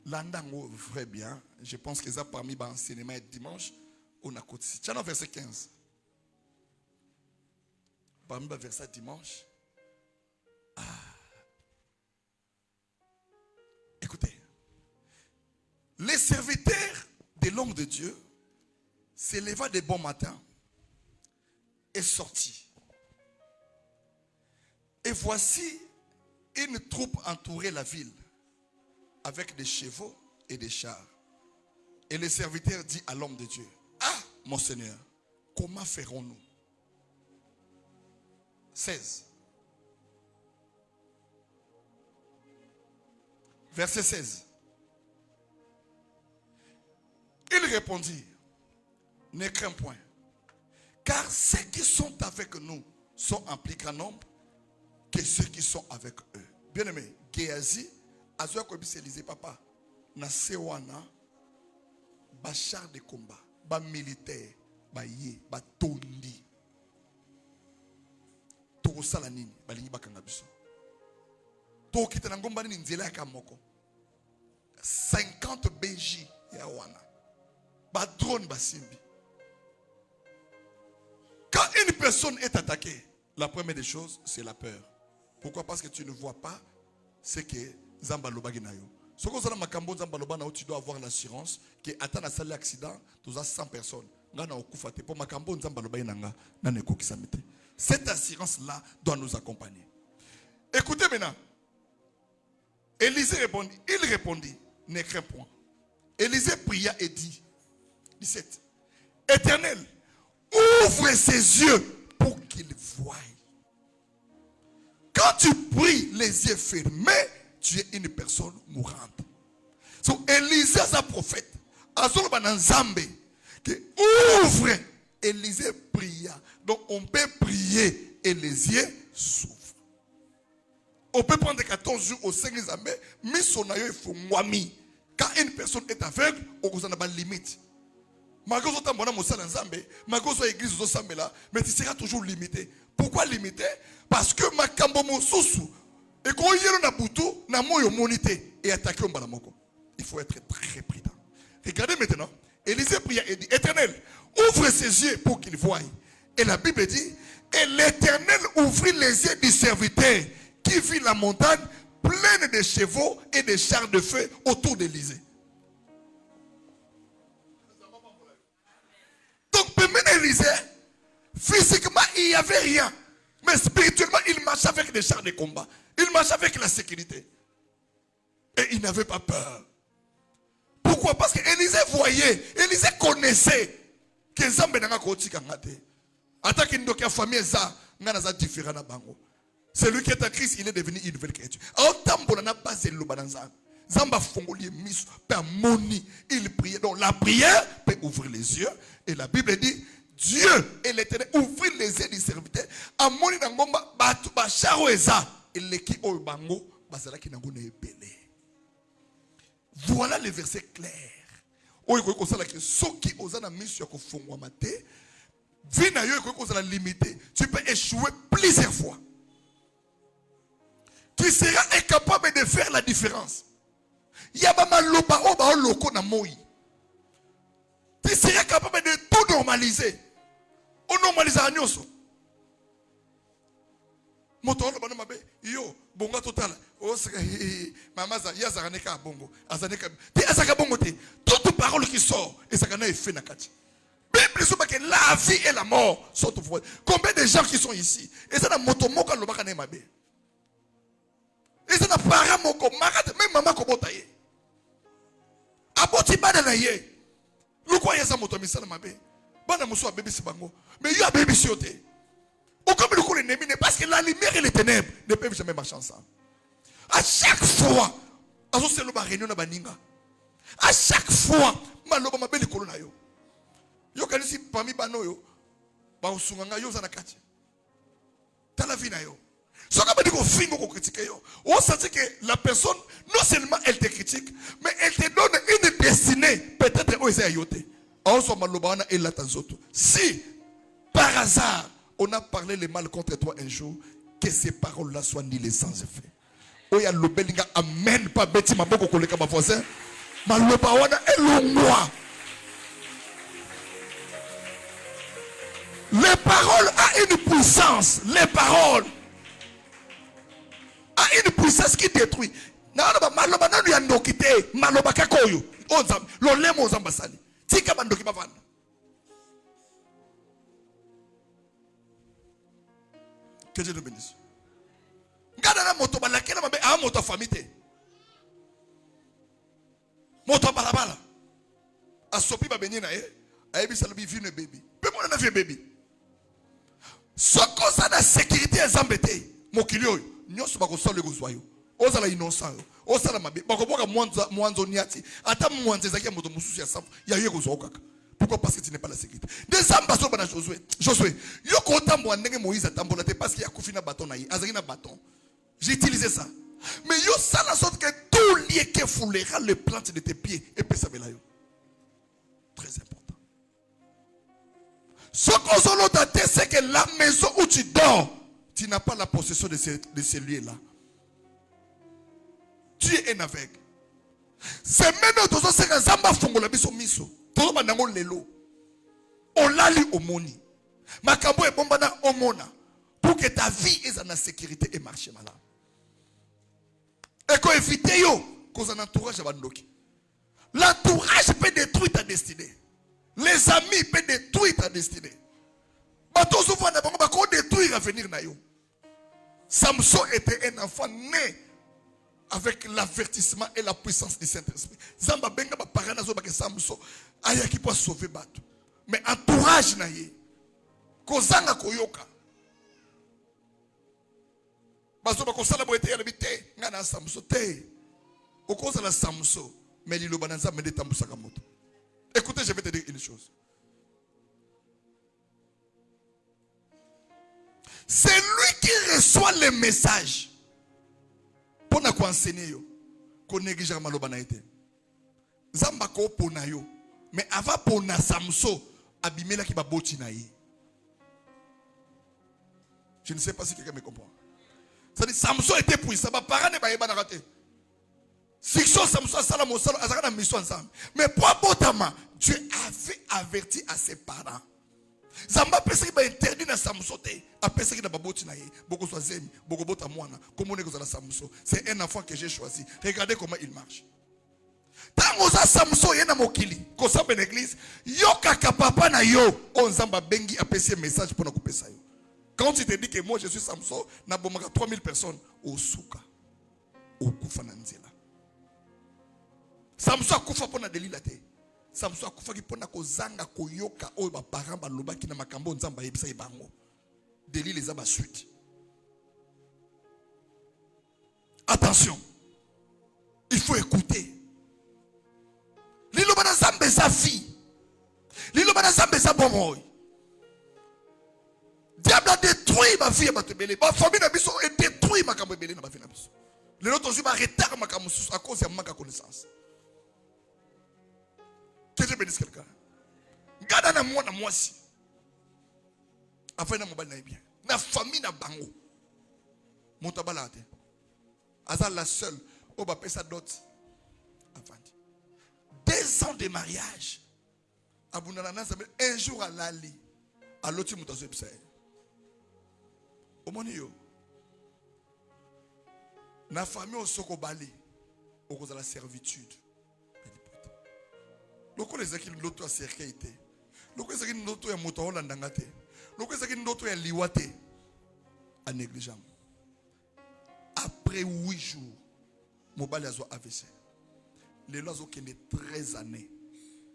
Landango vrai bien. Je pense que ça parmi les enseignements dimanche on a côté. Tchelanga verset 15. Parmi les versets dimanche. Écoutez. Les serviteurs de l'homme de Dieu s'éleva de bon matin et sortit. Et voici une troupe entourait la ville avec des chevaux et des chars. Et le serviteur dit à l'homme de Dieu, ah, mon Seigneur, comment ferons-nous? 16. Verset 16. Il répondit, ne crains point, car ceux qui sont avec nous sont en plus grand nombre que ceux qui sont avec eux. Bien-aimé, Géasi, Azoua Kobiselise papa, na sewana, ba char de combat, ba militaire, ba ye, ba tondi. Toko salanini, ba lingi bakanga biso. Toko kitana ngomba ni nzela ya kamoko. 50 BJ ya wana. Ba drone basimbi. Quand une personne est attaquée, la première des choses, c'est la peur. Pourquoi? Parce que tu ne vois pas ce que Zamba Lobaginayo. Ce que vous avez makambo nzamba tu dois avoir l'assurance que attends à salle accident, tu as 100 personnes. Ngana okufate pour makambo nzamba loba inanga na neko kisamete. Cette assurance là doit nous accompagner. Écoutez maintenant. Élisée répondit, il répondit, ne crains point. Élisée pria et dit, 17, Éternel, ouvre ses yeux pour qu'il voie. Quand tu pries les yeux fermés, tu es une personne mourante. So, Élisée, sa prophète, azoloba na nzambe, que ouvre. Élisée pria. Donc on peut prier et les yeux s'ouvrent. On peut prendre 14 jours au Seigneur Zambé, mais son aïe il faut mwami. Quand une personne est aveugle, on a pas de limite. Malgré que tu as mon salle en Zambé, malgré que l'église au Zambé là, mais tu seras toujours limité. Pourquoi limité? Parce que ma kambo mo sousou et quand il y a un boutou, na moyo monité et attaquer un balamoko. Il faut être très prudent. Regardez maintenant, Élisée pria et dit, Éternel, ouvre ses yeux pour qu'il voie. Et la Bible dit, et l'Éternel ouvrit les yeux du serviteur qui vit la montagne pleine de chevaux et de chars de feu autour d'Élisée. Donc, même Élisée, physiquement, il n'y avait rien. Mais spirituellement, il marchait avec des chars de combat. Il marchait avec la sécurité. Et il n'avait pas peur. Pourquoi? Parce que Élisée voyait, Élisée connaissait que Zambé n'a pas côté kangate. Attaque qu'il y a famille ça, n'a pas différent na bango. Celui qui est en Christ, il est devenu une nouvelle créature. Autant qu'on n'a pas zélo bananza. Zamba fongoli mis per moni, il priait. Donc la prière peut ouvrir les yeux et la Bible dit Dieu et l'Éternel ouvrir les yeux du serviteur. Amoni nangomba batu ba charoeza et leki o bango bazala ki nango ne belé. Voilà le verset clair. Oyo ko sala ke soki ozana mission ko fongwa mate, vina yo ko sala limité. Tu peux échouer plusieurs fois. Tu seras incapable de faire la différence. Yabama loba oba loko na moi. Tu seras capable de tout normaliser. On normalise à nyoso. Moto loba na mabe yo bonga total. O saka mamaza yazaka neka bongo. Azaneka. Ti azaka bongo te. Toute parole qui sort et ça kana effet na kati. Bible so que la vie et la mort sont au pouvoir. Combien de gens qui sont ici et ça na moto moka loba kana mabe. Et ça n'a pas moko marate même maman ko botaye. Aboti bana na ye. Lukwa yesa moto misala mabe. Bana muso a bébé sibango. Mais yo a bébé sioté. Ou comme le coule n'est parce que la lumière et les ténèbres ne peuvent jamais marcher ensemble. À chaque fois, azo se lo ba réunion na baninga. À chaque fois, maloba mabe le coule na yo. Yo kanisi parmi bano yo. Ba usunganga yo za na kati. Tala vie na yo. Ce qu'on critiquer, on sait que la personne, non seulement elle te critique, mais elle te donne une destinée. Peut-être où est ayoté. Si, par hasard, on a parlé le mal contre toi un jour, que ces paroles-là soient nulles sans effet. Oya lobelinga amen pas beti maboko koleka ma voisin. Maloba wana elongwa. Les paroles ont une puissance. Les paroles a une puissance qui détruit. Maloba nanu ya ndokite, maloba kakoyo. Ozam, lo lemo ozambasani. Tika bandoki bavana. Que Dieu nous bénisse. Ngada na moto balakela mabe a moto famite. Moto balabala. Asopi ba benina ayebi salobi vie ne baby. Pe mo na vie baby. Soko ça na sécurité ezambete. Mokili oyo. Nyoso bakosala le gozwayo. Ozala innocent. Ozala mabe. Bakoboka mwanzo niati. Ata mwanzo ezaki moto mususu ya safu. Ya yeko kaka. Pourquoi? Parce que tu n'es pas la sécurité. Des ambassadeurs bana Josué. Yoko tambo ndenge Moïse atambola te parce qu'il y a kufina bâton na yi. Azaki na bâton. J'ai utilisé ça. Mais yo ça la sorte que tout lié que foulera les plantes de tes pieds et pesa belayo. Très important. Ce qu'on s'en note c'est que la maison où tu dors, tu n'as pas la possession de ces lieux-là. Tu es un aveugle. C'est même dans ce que Zamba fongola biso miso. Tout le monde lelo. On l'a lu au moni. Makambo et bombana au mona. Pour que ta vie est en sécurité et marche malade. Et qu'on évite yo. cause un entourage à bandoki. L'entourage peut détruire ta destinée. Les amis peuvent détruire ta destinée. Bateau souvent va détruire l'avenir na yo. Samson était un enfant né avec l'avertissement et la puissance du Saint-Esprit. Zamba benga ba parana zo ba ke Samson aya qui peut sauver bateau. Mais entourage na ye. Kozanga koyoka. Bazo ba kosala bo ete ya bité ngana Samson te. Okoza la Samson mais lilo bananza me detambusa kamoto. Écoutez, je vais te dire une chose. C'est lui qui reçoit les messages pour nous enseigner qu'on néglige maloba na été. Zamba ko pona yo, mais avant pona Samson abimela ki ba boti na ye. Je ne sais pas si quelqu'un me comprend. C'est-à-dire Samson était puissant, ba parane ba yeba na raté. Si Samson sala mo sala azaka na mission ensemble. Mais pour abotama, Dieu avait averti à ses parents. Zamba pesa ba interdit na Samson te. Apesa ki na baboti na ye, boko soazemi, boko bota mwana, comment on est la Samson. C'est un enfant que j'ai choisi. Regardez comment il marche. Tango za Samson yena mokili, ko samba l'église, yo kaka papa na yo, on zamba bengi apesa message pour na kopesa yo. Quand tu te dis que moi je suis Samson, na bomaka 3000 personnes au souka. Au kufa na nzela. Samson akufa pona delila te. Samson akufa ki pona kozanga koyoka oyo ba parents ba lobaki na makambo nzamba yebisa ibango. Delila les aba suite. Attention. Il faut écouter. Lilo bana zambe sa fille. Lilo bana zambe sa bomoy. Diable a détruit ma vie et ma tebele. Ma famille n'a biso est détruit ma kambo belé na ma vie na biso. Les autres jours ma retard ma kambo à cause de manque de connaissance. Que je bénisse quelqu'un. Garde na moi si. Afin na mobile na bien. Na famille na bango. Montabalate. Asa la seule au ba pesa dot. Avant. 2 ans de mariage. Abunana un jour à l'ali. À l'autre mutazo epsa. Omoni yo. Na famille au soko bali. Au cause de la servitude. Loko les akil l'autre a cerquité. Loko les akil l'autre a moto holandangate. Loko les akil l'autre a liwate. A négligeant. Après 8 jours, mobile a zo AVC. Les lois ont 13 années.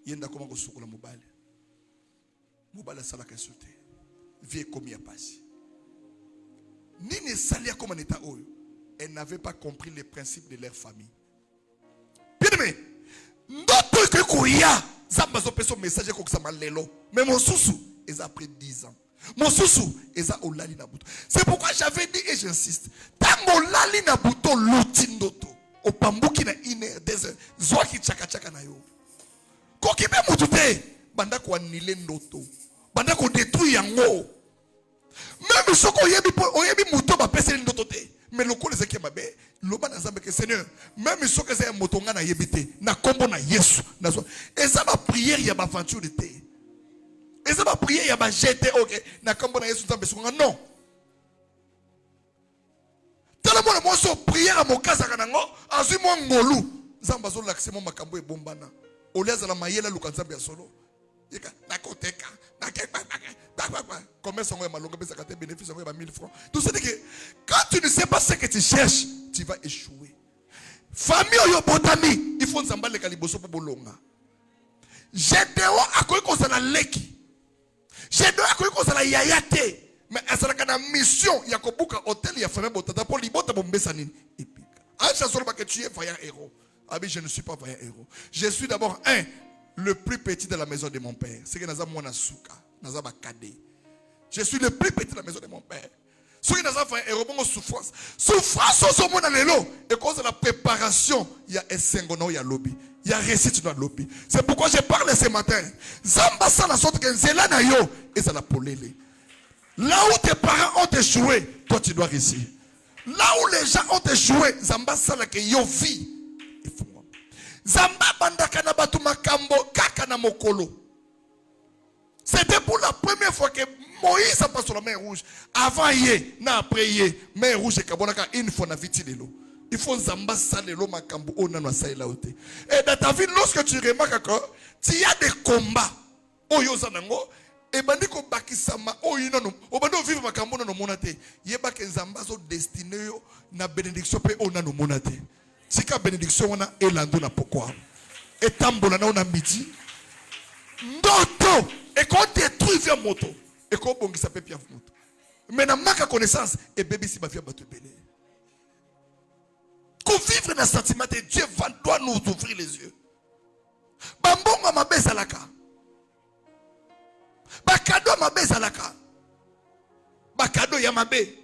Yenda comment ko soko la mobile. Mobile a sala ka sauté. Vie comme ya passé. Ni ne salia comme un état oyo. Elle n'avait pas compris les principes de leur famille. Bien aimé, notre que koya, zambazo peso message ko kusama lelo. Mais mon sousou, ils a pris 10 ans. Mon sousou, ils a olali na buto. C'est pourquoi j'avais dit et j'insiste. Tango lali na buto lotindoto. O pambuki na ine des zwaki chaka chaka na yo. Ko kibe mutute, banda ko anile ndoto. Banda ko détruire yango. Même si on yebi muto ba pese ndoto te. Mais le coup les équipes mabe, l'oba na zambe que Seigneur, même si c'est un motonga na yebite, na kombo na Yesu, na so. Et ça va prière ya ba aventure de te. Et ça va prière ya ba jeter OK, na kombo na Yesu zambe songa non. Tellement le moi so prière à mon casa kanango, azui mo ngolu, zamba zo l'accès mo makambo e bombana. Oleza la mayela lukanzambe ya solo. Yeka na koteka, na keka. Combien sont les malheureux qui ont bénéfice de 1000 francs? Tout ça dit que quand tu ne sais pas ce que tu cherches, tu vas échouer. Famille au botami, il faut nous emballer les caliboso pour bolonga. J'ai dehors à quoi qu'on s'en a leki. J'ai dehors à quoi qu'on s'en a yayate. Mais à ce la mission, il y a un hôtel, il y a famille botata pour libota bombesanine. Épique. Un chanson que tu es vaillant héros. Ah mais je ne suis pas vaillant héros. Je suis d'abord le plus petit de la maison de mon père. C'est que nous avons mon asuka. Je suis le plus petit de la maison de mon père. Ce qui nous a fait un souffrance. Souffrance au monde et cause de la préparation, il y a un sengono, il y a lobby. Il y a récit dans le lobby. C'est pourquoi je parle ce matin. Zamba sa la sorte que zela na yo et ça la polele. Là où tes parents ont échoué, toi tu dois réussir. Là où les gens ont échoué, Zamba sa la que yo vie. Zamba bandaka na batu makambo kaka na mokolo. C'était pour la première fois que Moïse a passé sur la mer rouge. Avant hier, après hier, mer rouge et kabonaka une fois na viti de l'eau. Il faut Zamba Salelo Makambo Onano Sailaote. Et dans ta vie, lorsque tu remarques que tu as des combats, Oyo Zanango, et Bandiko Bakisama, Oyinano, Obando vive Makambo no Monate, Yeba Kenzamba so destiné na bénédiction pe Onano Monate. Sika bénédiction on a Elando na pourquoi. Et Tambola na on a midi. Ndoto, et qu'on détruit via moto, et qu'on bongi sa pépia moto. Mais dans ma connaissance, et bébé si ma fille a battu belé. Qu'on vivre dans le sentiment de Dieu doit nous ouvrir les yeux. Bambongo ma beza laka. Bakado ma beza laka. Bakado ya mabe.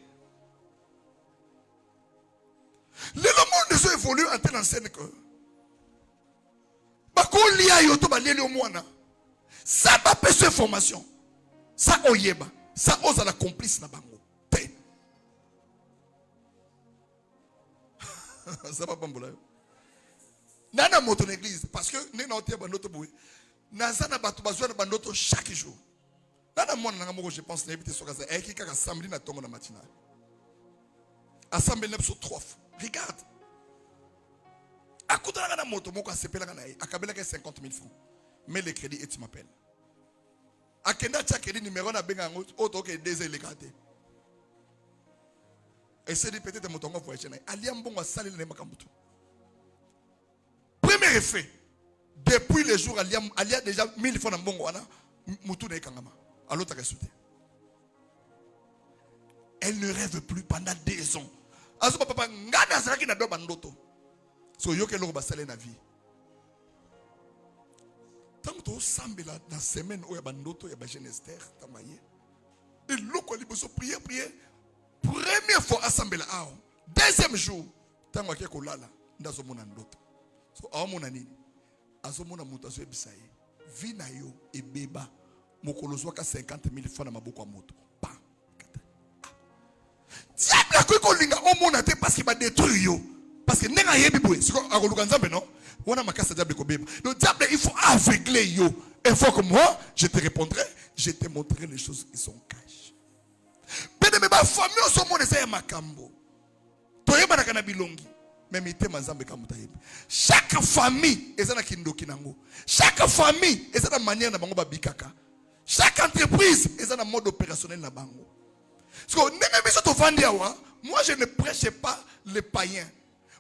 Le monde se évolue en telle enseigne que Bako lia yoto ba leli omwana. Ça va passer formation. Ça oyeba. Ça ose à la complice na bango. Ça va pas me dire. Nana moto l'église parce que nena otia bandoto boui. Nazana batu bazwa na bandoto chaque jour. Nana mwana nanga moko je pense na ebité sokaza eki kaka samedi na tongo na matinale. Assemblée na biso 3 fois. Regarde. Akutana na moto moko asepela kana akabela ka 50 000 francs. Mais le crédit et tu m'appelles. Akenda tia crédit numéro na benga ngo auto ke 2 heures écarté. Et c'est peut-être mon tongo voyage na aliambongo asali na makambutu. Premier effet, depuis les jours alia déjà 1000 francs na mbongo wana mutu na ekangama. Alors tu as sauté. Elle ne rêve plus pendant 2 ans. Azo papa ngana azaki na do bandoto. So yoke loko basale na vie. Tant que tu sembles dans la semaine où il y a bandoto, il y a jeune Esther, tamaye. Et loko liboso prier. Première fois assemblée là. Deuxième jour, tant que tu lala, ndazo mona ndoto. So awo mona nini? Azo mona mutu azo ebisaye. Vi na yo ebeba. Mokolo zwaka 50 000 francs na maboko ya moto. Pa. Diable a ko linga o mona te parce qu'il va détruire yo. Parce que nenga yebi boy, siko akoluka nzambe non? Wana makasa diable ko beba. Le diable il faut aveugler yo. Il faut que moi je te répondrai, je te montrerai les choses qui sont cachées. Pede me ba famille so mona sa ya makambo. Toyeba na kana bilongi. Même ite mazambe kamuta yebi. Chaque famille ezana kindoki nango. Chaque famille ezana manière na bango ba bikaka. Chaque entreprise ezana mode opérationnel na bango. Parce que moi je ne prêche pas les païens.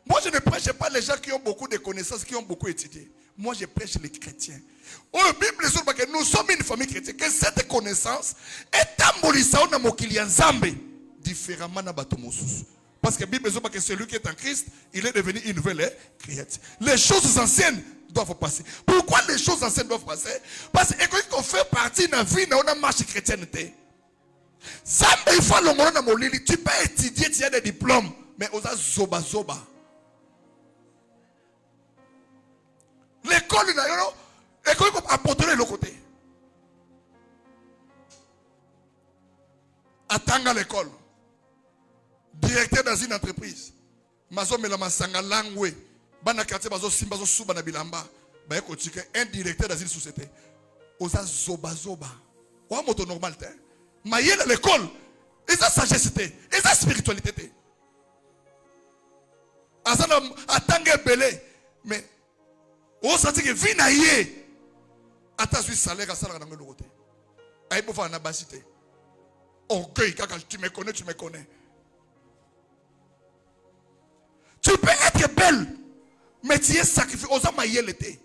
Moi je ne prêche pas les gens qui ont beaucoup de connaissances, qui ont beaucoup étudié. Moi je prêche les chrétiens. Oh, Bible dit que nous sommes une famille chrétienne. Que cette connaissance est ambolissée na mokili nzambe différemment na bato mosusu. Parce que la Bible dit que celui qui est en Christ, il est devenu une nouvelle créature. Les choses anciennes doivent passer. Pourquoi les choses anciennes doivent passer? Parce que qu'on fait partie de la vie dans une marche chrétienté. Il faut le tu peux étudier, tu as des diplômes, mais on a zoba. L'école, l'école apporter le côté. Attends l'école. Directeur dans une entreprise. Mazo melama sanga langwe. Bana quartier bazo simba zo suba na bilamba. Ba eko tike un directeur dans une société. Oza zoba. Wa moto normal te. Maïe à l'école, et ça sagesse, et ça spiritualité. Attends belé, mais on sent que vie naïe, attends sur salaire à salaire dans le côté. Aïe pour faire un abasité. Orgueil, quand tu me connais, tu me connais. Tu peux être belle, mais tu es sacrifié. Aux hommes maïe l'été.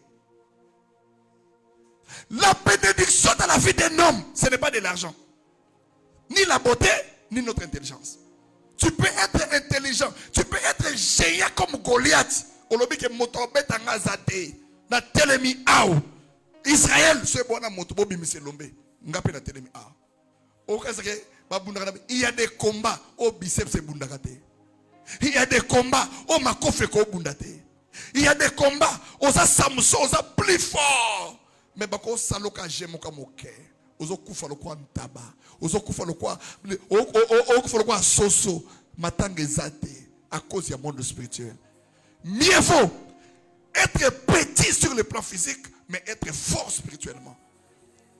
La bénédiction dans la vie d'un homme, ce n'est pas de l'argent. Ni la beauté, ni notre intelligence. Tu peux être intelligent. Tu peux être géant comme Goliath. Olobi ke motobet angazate. Na telemi aou. Israël, ce bon à motobobi mise lombe. Ngape na telemi aou. Il y a des combats au biceps et bundagate. Il y a des combats au makofeko bundate. Il y a des combats aux Samson, aux plus fort. Mais bako saloka jemoka moke. Ozo kufa lokwa ntaba, ozo kufa lokwa soso, matangezate à cause du monde spirituel. Mieux vaut être petit sur le plan physique, mais être fort spirituellement.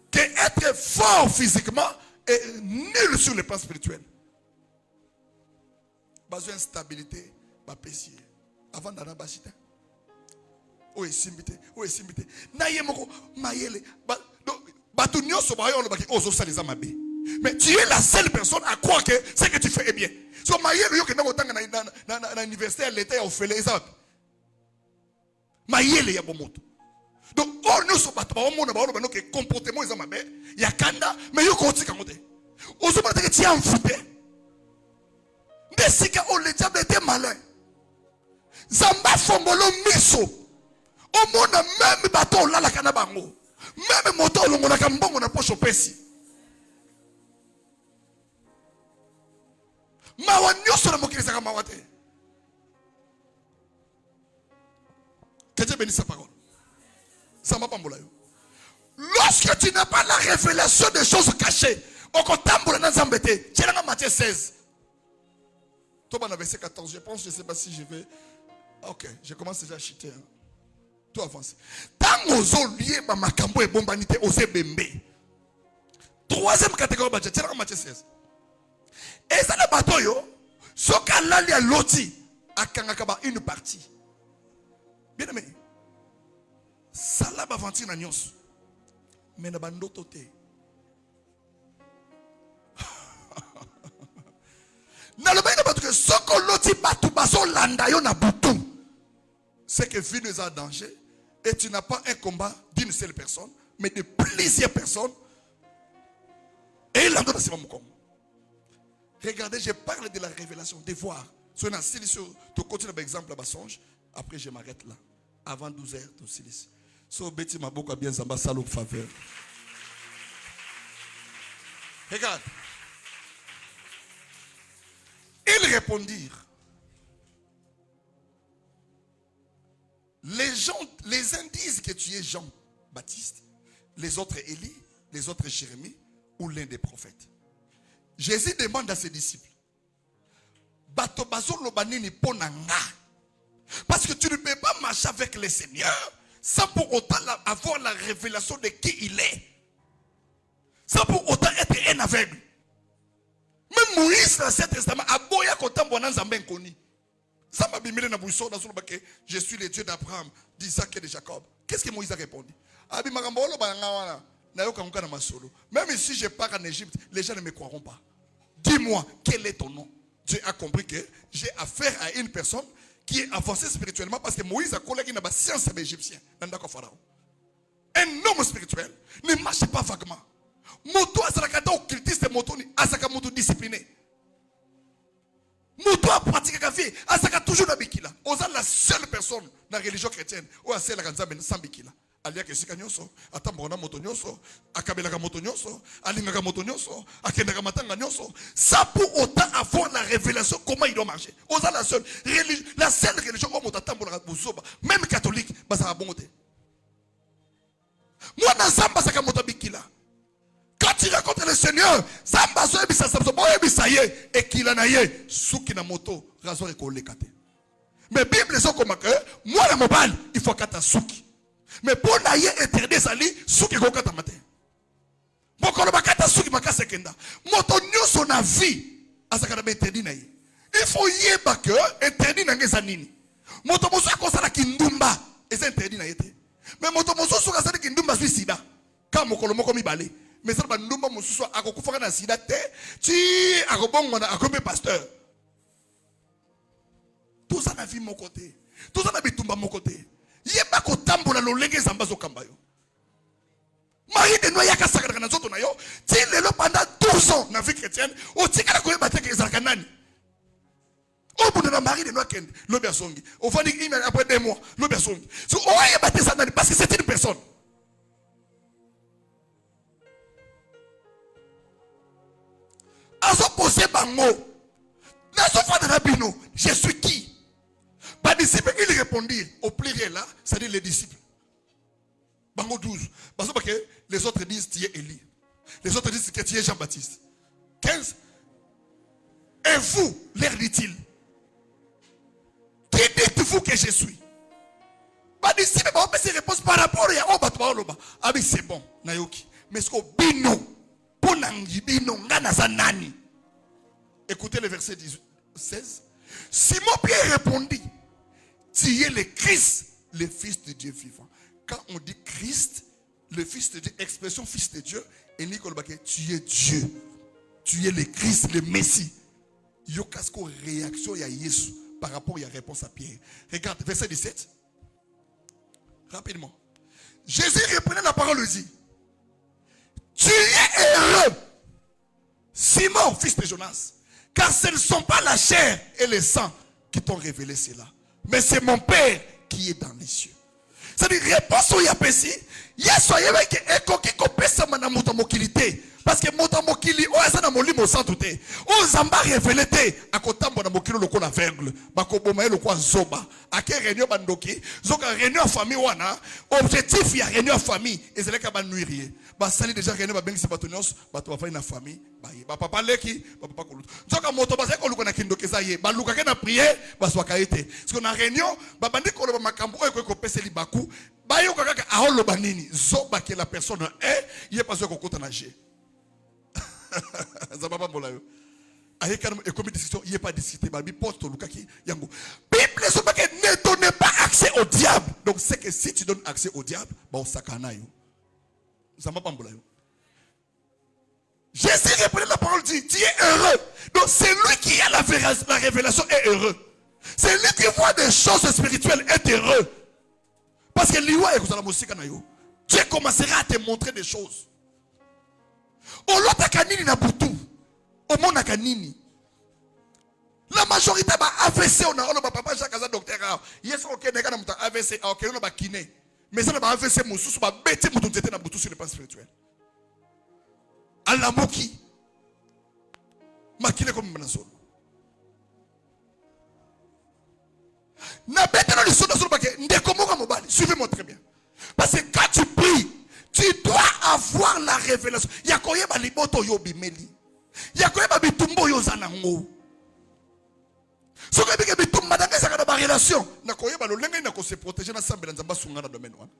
Que être fort physiquement et nul sur le plan spirituel. Besoin de stabilité, pas pécier. avant d'ana basita. Oui, simbité. Oui, simbité. Nayemoko, mayele. Batou nyoso bayo lo baki ozo saliza mabe. Mais tu es la seule personne à croire que ce que tu fais est bien. So mayele yo ke ndako tanga na université à l'état au fele ça. Mayele ya bomoto. Donc on nyoso bato ba mona ba no ke comportement eza mabe. Ya kanda mais yo ko tika ngote. Ozo ba te ti en fouté. Ndesika o le diable était malin. Zamba fongolo miso. Au monde même bateau là la kanabango. Même moto longo na kambongo na poche pesi. Mawa nyoso na mokili saka mawate. Que Dieu bénisse sa parole. Ça m'a pas mbola yo. Lorsque tu n'as pas la révélation des choses cachées, au kotambola na zambete, tu es dans Matthieu 16. Toi, dans verset 14, je pense, je ne sais pas si je vais. Ok, je commence déjà à chuter. Hein. Tout avance. Tant aux liés, ma cambo et bombanité, aux bembe. Troisième catégorie, tu es dans Matthieu 16. Et ça, le bateau, ce qu'Allah a loti, à Kangakaba, une partie. Bien aimé. Ça là, aventure na nyos. Mais na bandoto te. C'est que vie nous a danger et tu n'as pas un combat d'une seule personne mais de plusieurs personnes et il a donné ce moment. Regardez, je parle de la révélation, de voir. Si tu continues par exemple à songe, après je m'arrête là avant 12h tu silice. So Betty m'a beaucoup bien zamba salo faveur. Regarde. Ils répondirent. Les uns disent que tu es Jean-Baptiste, les autres Élie, les autres Jérémie ou l'un des prophètes. Jésus demande à ses disciples, parce que tu ne peux pas marcher avec le Seigneur sans pour autant avoir la révélation de qui il est, sans pour autant être un aveugle. Même Moïse dans l'Ancien Testament a boya kotambo na nzambe nkoni. Ça m'a bimile na buisson dans le je suis le Dieu d'Abraham, d'Isaac et de Jacob. Qu'est-ce que Moïse a répondu? Abi magambolo ba ngawana na yo kanguka na masolo. Même si je pars en Égypte, les gens ne me croiront pas. Dis-moi quel est ton nom? Dieu a compris que j'ai affaire à une personne qui est avancée spirituellement parce que Moïse a collègue na ba science égyptien ndako pharaon. Un homme spirituel ne marche pas vaguement. Moto asakata occultiste moto ni asaka moto discipliné. Moto a pratiqué café asaka toujours na bikila. Oza la seule personne dans la religion chrétienne où a la kanzambe sans bikila. Alia ke sika nyonso, atambona moto nyonso, akabela ka moto nyonso, alinga ka moto nyonso, akenda ka matanga nyonso. Ça pour autant avoir la révélation comment il doit marcher. Oza la seule religion où moto atambola buzoba, même catholique, basa bonté. Moi na samba saka moto bikila. Quand tu rencontres le Seigneur, et qu'il en a eu, souki na moto, raison et kolekate. Mais Bible sont comme que moi la mobile, il faut kata souki. Mais pour naïe éternel sali, souki ko kata matin. Bokolo bakata souki makasa kenda. Moto nyoso na vie, asaka na interdit naïe. Il faut yeba que interdit na ngeza nini. Moto moso akosala kindumba, et c'est interdit na yete. Mais moto moso soka sala kindumba suicida. Kama mokolo moko mibale. Mais ça va nous montrer soit à quoi na sida te tu à bon à comme pasteur tout ça na vie mon côté tout ça na bitumba mon côté yeba ko tambola lo lenge zamba zo kambayo mari de noya ka sakana na zoto na yo ti lelo pendant 12 ans na vie chrétienne o tikala ko yeba te ke ezalaka nani o bout de na mari de noya kende lo bia songi au fond après 2 mois lo bia songi so o yeba te ça nani parce que c'est une personne. Je suis qui? Pas disciple, il répondit au pluriel là, c'est-à-dire les disciples. Bango 12. Parce que les autres disent tu es Élie. Les autres disent que tu es Jean-Baptiste. 15. Et vous, leur dit-il, qui dites-vous que je suis? Pas disciple, on peut se répondre par rapport à Obatoloba. Ah mais c'est bon, Nayoki. Mais ce qu'on bino, pour n'angibino, nganazanani. Écoutez le verset 16. Simon Pierre répondit, tu es le Christ, le Fils de Dieu vivant. Quand on dit Christ, le Fils de Dieu, expression Fils de Dieu, et tu es Dieu. Tu es le Christ, le Messie. Yo casco réaction à Jésus par rapport à la réponse à Pierre. Regarde, verset 17. Rapidement. Jésus reprenait la parole et dit, tu es heureux, Simon, fils de Jonas, car ce ne sont pas la chair et le sang qui t'ont révélé cela, mais c'est mon Père qui est dans les cieux. C'est-à-dire, réponse au yapesi, Yesu ayebeke ekoki kopesa mana muta mokilité. Parce que muta mokili o asa molimo santu te. O zamba révélé te akotambo na mokilo loko na aveugle. Bakoboma loko zoba. Ake réunion bandoki, zoka réunion famille wana, objectif ya réunion famille ezeleka ba nuirie. Ba sali déjà réunion ba bengi sebatonios, ba to ba na famille, ba ye. Ba papa leki, ba papa kolutu. Zoka moto ba zeko luko na kindokeza ye, ba luka ke na prier, ba swaka ete. Parce qu'on a réunion, ba bandi ko ba makambo o ko peseli baku. Bayo kaka aholo banini zoba que la personne est il est pas sûr qu'on compte na G. Ça va pas bolayo. Aye quand et comme décision il est pas discuté ba bi poste lukaki yango. Bible zoba que ne donne pas accès au diable. Donc c'est que si tu donnes accès au diable, ba osakana yo. Ça va pas bolayo. Jésus répondait la parole dit tu es heureux. Donc c'est lui qui a la révélation est heureux. C'est lui qui voit des choses spirituelles est heureux. Parce que Dieu commencera à te montrer des choses. La majorité va AVC, on a papa Jacques docteur. Yes, ok, AVC, ok, on a kiné. Mais ça va AVC, mon sous, va bêter mon tête na boutou sur le plan spirituel. Allah moki. Ma kiné comme menace. Suivez-moi très bien. Parce que quand tu pries, tu dois avoir la révélation. Il y a quoi liboto yo bimeli. Il y a quoi bitumbo yo zanango. Ce que tu bitumba dans cette relation, na koye ba lolenga na ko se protéger na sambela nzamba sunga na domaine wana.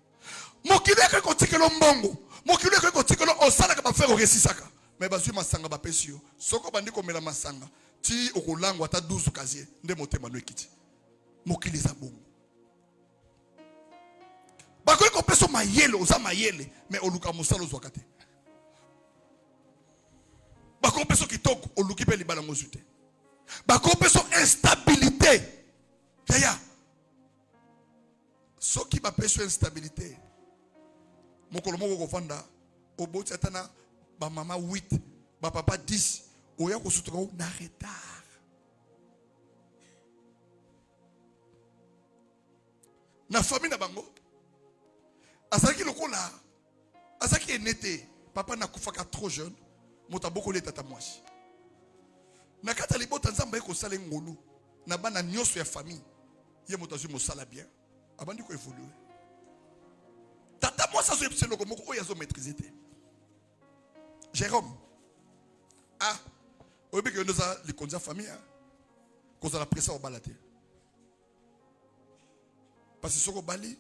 Mokile ke ko tikelo mbongo, mokile ke ko tikelo osala ka ba faire resisaka. Mais bazui masanga ba pesio. Soko bandi ko mela masanga. Ti okolangwa ata 12 casier nde motema no ekiti. Mokili za bongo. Bakoi ko peso mayele oza mayele mais oluka musalo zwakate. Bakoi peso kitoko oluki pe libala ngozute. Bakoi peso instabilité. Yaya. Soki ba peso instabilité. Mokolo moko ko vanda oboti atana ba mama 8, ba papa 10, oya ko sutuka na retard. Na famille na bango azaki lokola azaki enete papa na kufaka trop jeune mota boko le tata mwasi na kata libota nzamba eko sala ngolu na bana nyoso ya famille ye mota zui mosala bien abandi ko évoluer tata mwasi azo epse loko moko oyo azo maîtriser te Jérôme oyebi ke ndoza likonza famille kozala pressa au balate. Parce que soko bali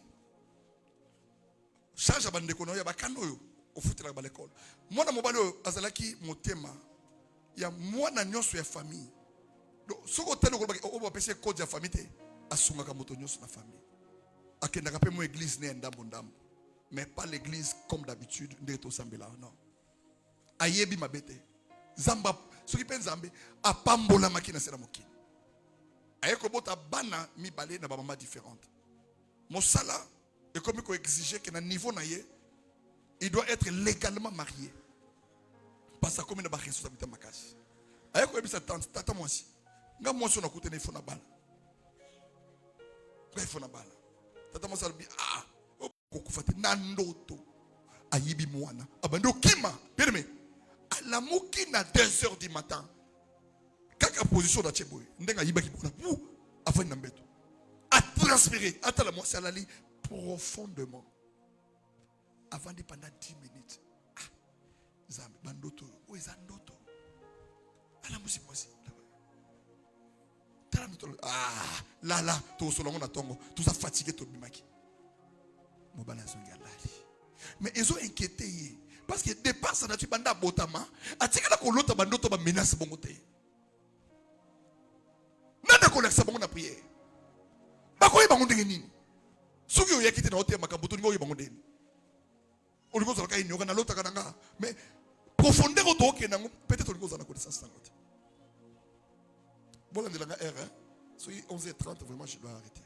charge abande kono ya bakano yo ofutela ba l'école. Mwana mobali azalaki motema ya mwana nyonso ya famille. Donc soko telo ko ba pese code ya famille te asunga ka moto nyonso na famille. Akenda ka pe mo église ne ndambo ndambo. Mais pas l'église comme d'habitude ndeto sambela non. Ayebi mabete. Zamba soki pe nzambe apambola makina sera mokini. Ayeko bota bana mi balé na ba mama différente. Mon salaire est comme il faut exiger qu'à un niveau naïe, il doit être légalement marié. Parce que comme il n'a pas responsabilité à ma case. Aïe quoi ça tata moi aussi. Nga moi si on a coûté ne faut na balle. Il faut na balle. Tata moi ça dit kokufate nandoto ayibi mwana. Abando kima permet. La moki na 2h du matin. Kaka position da cheboy. Ndenga yiba ki bona. Afin nambeto. À transpirer. Attends la moi c'est la lit profondément. Avant de pendant 10 minutes. Zambi bandoto. Où est zandoto? Ala musi musi. Là, tout ce long tongo, tout ça fatigué tout bimaki. Mais ils ont inquiété parce que départ ça n'a tu banda botama, atika la kolota bandoto ba menace bongote. Nana koleksa bongo na prière. bakoyi bango ndenge nini soki oyaki te na ote makambo to ngoyi bango ndeni olingo zala kai nyoka na lota kananga mais profondeur to okenda ngo peut-être olingo zala connaissance sango te bon ndela nga R soki 11h30 vraiment je dois arrêter.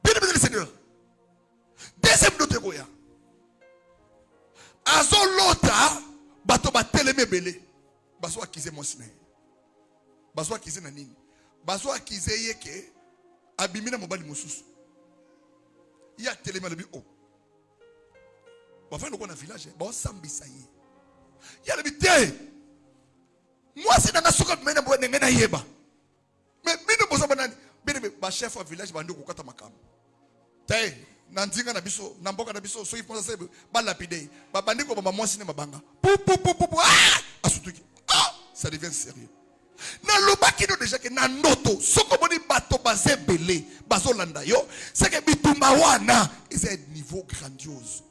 Bien-aimé le Seigneur, deuxième note goya azo lota bato bateleme belé baso akize mosine baso akize na nini baso akize yeke abimina mobali mosusu ya teleme lebi o bafana ko na village ba sambisa ye ya lebi te moi c'est dans soka mena bo ngena yeba mais bino bosa banani bino ba chef wa village bandi ko kata makambo tay na nzinga na biso na mboka na biso so iponza sebe ba lapide ba bandi ko ba mwasi ne mabanga pou asutuki ça devient sérieux na lobaki no déjà que na noto soko boni bato bazebele bazolanda yo c'est que bitumba wana c'est un niveau grandiose.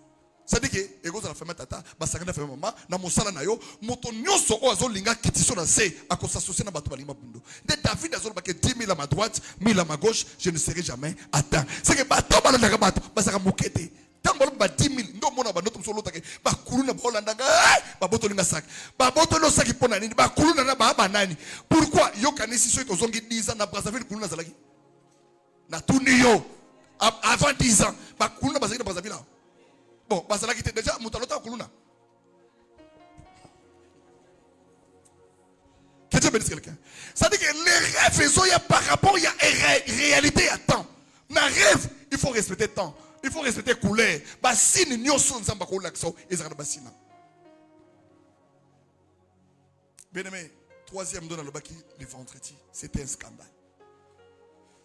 Ça dit que ego za femme tata basanga na femme mama na mosala na yo moto nyoso o azolinga kitiso na se akosassocier na bato balimba bundo de David azolo bake 10 000 à ma droite 1000 à ma gauche je ne serai jamais atteint. C'est que bato balanda bato basaka mokete tango ba 10 000 ndo mona ba noto solo take ba kuluna ba holanda ba boto linga sak ba boto lo saki pona nini ba kuluna na ba banani pourquoi yo kanisi so to zongi 10 ans na Brazzaville kuluna zalaki na tuniyo avant 10 ans ba kuluna bazaki na Brazzaville. Bon, bah ça l'a quitté déjà, Moutalota Kuluna. Que Dieu bénisse quelqu'un. Ça dit que les rêves, il y a par rapport, il y a réalité à temps. Dans rêve, il faut respecter temps. Il faut respecter couleur. Bah si nous n'y sommes pas pour l'action, ils ont bassina. Bien aimé, troisième don dans le baki, le vendredi, c'était un scandale.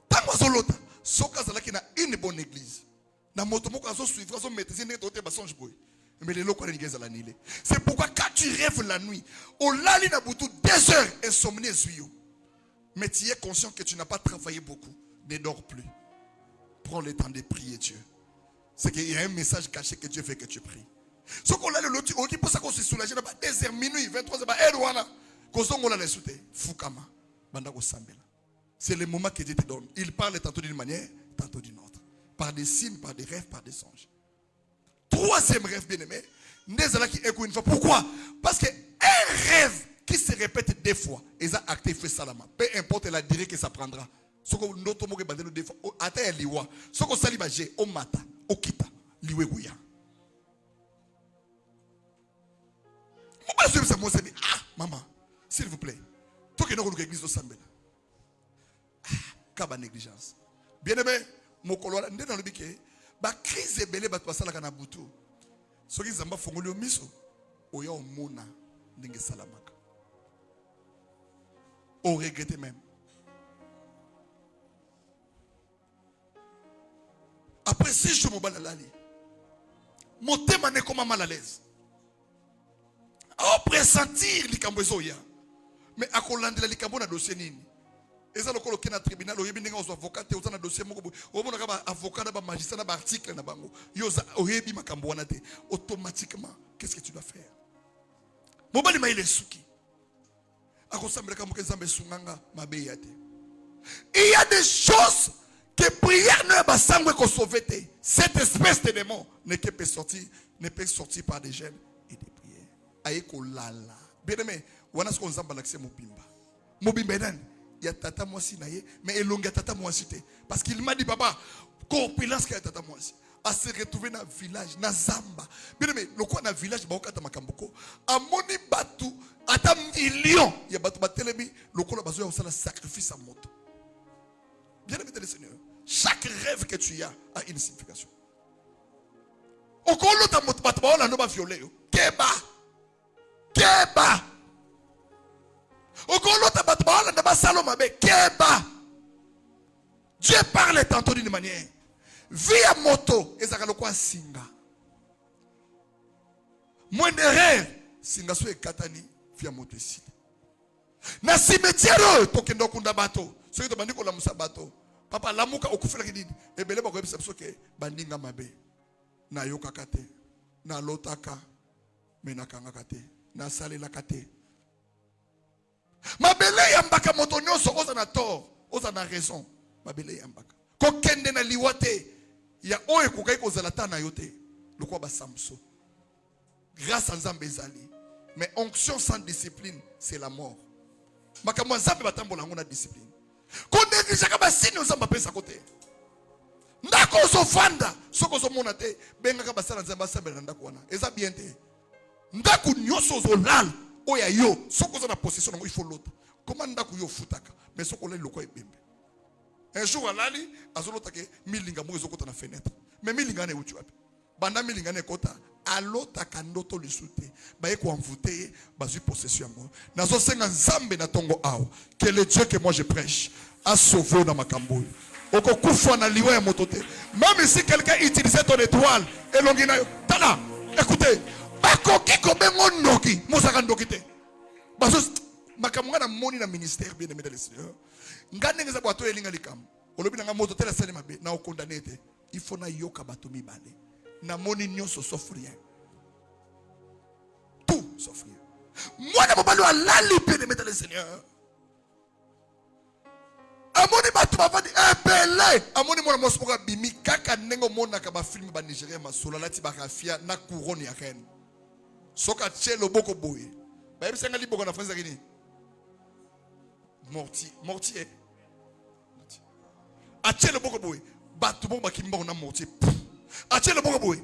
Tant que l'autre, Soka Zalaki n'a une bonne église. C'est pourquoi quand tu rêves la nuit, au lali na boutou 2 heures insomnie zuyo. Mais tu es conscient que tu n'as pas travaillé beaucoup. Ne dors plus. Prends le temps de prier Dieu. C'est qu'il y a un message caché que Dieu fait que tu pries. Ce qu'on a le lot, on dit pour ça qu'on se soulage. 2 heures, minuit, 23 heures, c'est le moment que Dieu te donne. Il parle tantôt d'une manière, tantôt d'une autre. Par des signes, par des rêves, par des songes. Troisième rêve, bien-aimé. Pourquoi? Parce qu'un rêve qui se répète 2 fois, ils ont acté fait salama. Peu importe la durée que ça prendra. Ce qu'on a dit 2 fois, atteint liwa. Ce qu'on a dit, on mata, on kita, liwe guya. Maman, s'il vous plaît, toi qui n'as pas l'église de Sambela. Kaba négligence. Bien-aimé. Mokolo ndé dans le biké ba crise belé ba twasala kana butu soki zamba fongoli miso oya omona ndenge salamaka on regrette même après 6 jours mo bana lali motema ne comme mal à l'aise au pressentir likambo ezoya mais akolandela likambo na dossier nini. Et ça, le na tribunal, il y a des avocats, il y a des dossiers, il y a des avocats, des magistrats, des articles, automatiquement, qu'est-ce que tu dois faire? Il y a des choses que prière ne va pas sauver. Cette espèce de démon ne peut sortir par des gènes et des prières. Aïko lala. Bien aimé, on a ce qu'on s'en l'accès Mobimba. Mobimba, il y a tata moisi naye, mais il y a tata moisi. Parce qu'il m'a dit, papa, corpulence qu'il y a tata moisi. À se retrouver dans le village, dans Zamba. Bien aimé, le coin dans le village, il y a Makamboko. À Moni Batou, à ta million, il y a Batou Batelemi, le coin là-bas, il y a un sacrifice à moto. Bien aimé, le Seigneur, chaque rêve que tu as a une signification. Au coin là, tu as moto, Batou Baola, non, violé. Keba. Keba. Dieu parle tantôt d'une manière. Via moto, et ça quoi singa. Moins de rêve, singa soit katani via moto ici. Na cimetière, tokendo kunda bato. Ce qui te mandi ko la musa bato. Papa lamuka okufela kidini. Ebele ba ko ebisa bisoke bandinga mabe. Na yoka kate. Na lotaka. Menakanga kate. Na sale la kate. Mabele ya mbaka moto nyoso oza na tor, oza na raison mabele yambaka ko kende na liwate ya oye ko kai ko zalata na yote lokwa ba Samson grâce à Nzambe ezali mais onction sans discipline c'est la mort makamwa Nzambe batambola ngona discipline ko néglige ka ba sini Nzambe pesa côté ndako zo fanda soko zo mona te benga ka basala Nzambe asambela ndako wana eza bien te ndako nyoso zo lal oya yo soko zo na possession ngo il faut l'autre comment ndako yo futaka mais soko le lokwa ebembe un jour alali azolota ke milinga mo ezokota na fenêtre mais milinga na uchu wapi banda milinga na kota alota kandoto lisute ba eko envoûter bazui possession yango nazo senga Nzambe na tongo awa que le Dieu que moi je prêche a sauvé dans makambo oko kufa na liwa ya moto te même si quelqu'un utilisait ton étoile elongi na yo tala écoutez bakoki ko bengo ndoki mosaka ndoki te bazo makamwa na moni na ministère bien aimé dans le Seigneur ngane ngeza bato elinga likam olobi na moto tela sali mabe na okondane te il faut na yoka bato mibale na moni nyonso sauf rien tout sauf rien moi na mobalo alali bien aimé dans le Seigneur amoni bato bavandi epele amoni mona mosoka bimi kaka nengo mona ka ba film ba Nigeria masola lati ba kafia na couronne ya reine soka chelo boko boye ba yebisa ngali boko na France kini mortier atie le boko boy bato bon bakimba na mortier atie le boko boy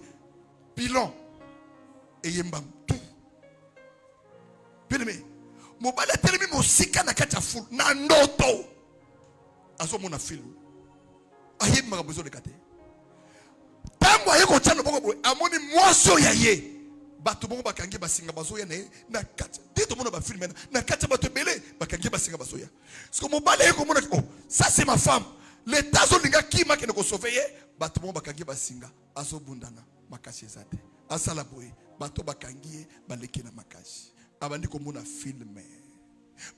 pilon et yembam tout bien aimé mobala telemi mosika na kati ya ful na ndoto azo mona film ayemba bezo de kate tango ayeko tano boko boy amoni mwaso ya ye bato bongo bakangi basinga bazoya na kati dito mona ba film na kati bato belé bakangi basinga bazoya parce que mobala yeko mona oh ça c'est ma femme l'état zo linga ki makene ko sauver bato bongo bakangi basinga azo bundana makasi ezate asala boye bato bakangi baleki na makasi abandi ko mona film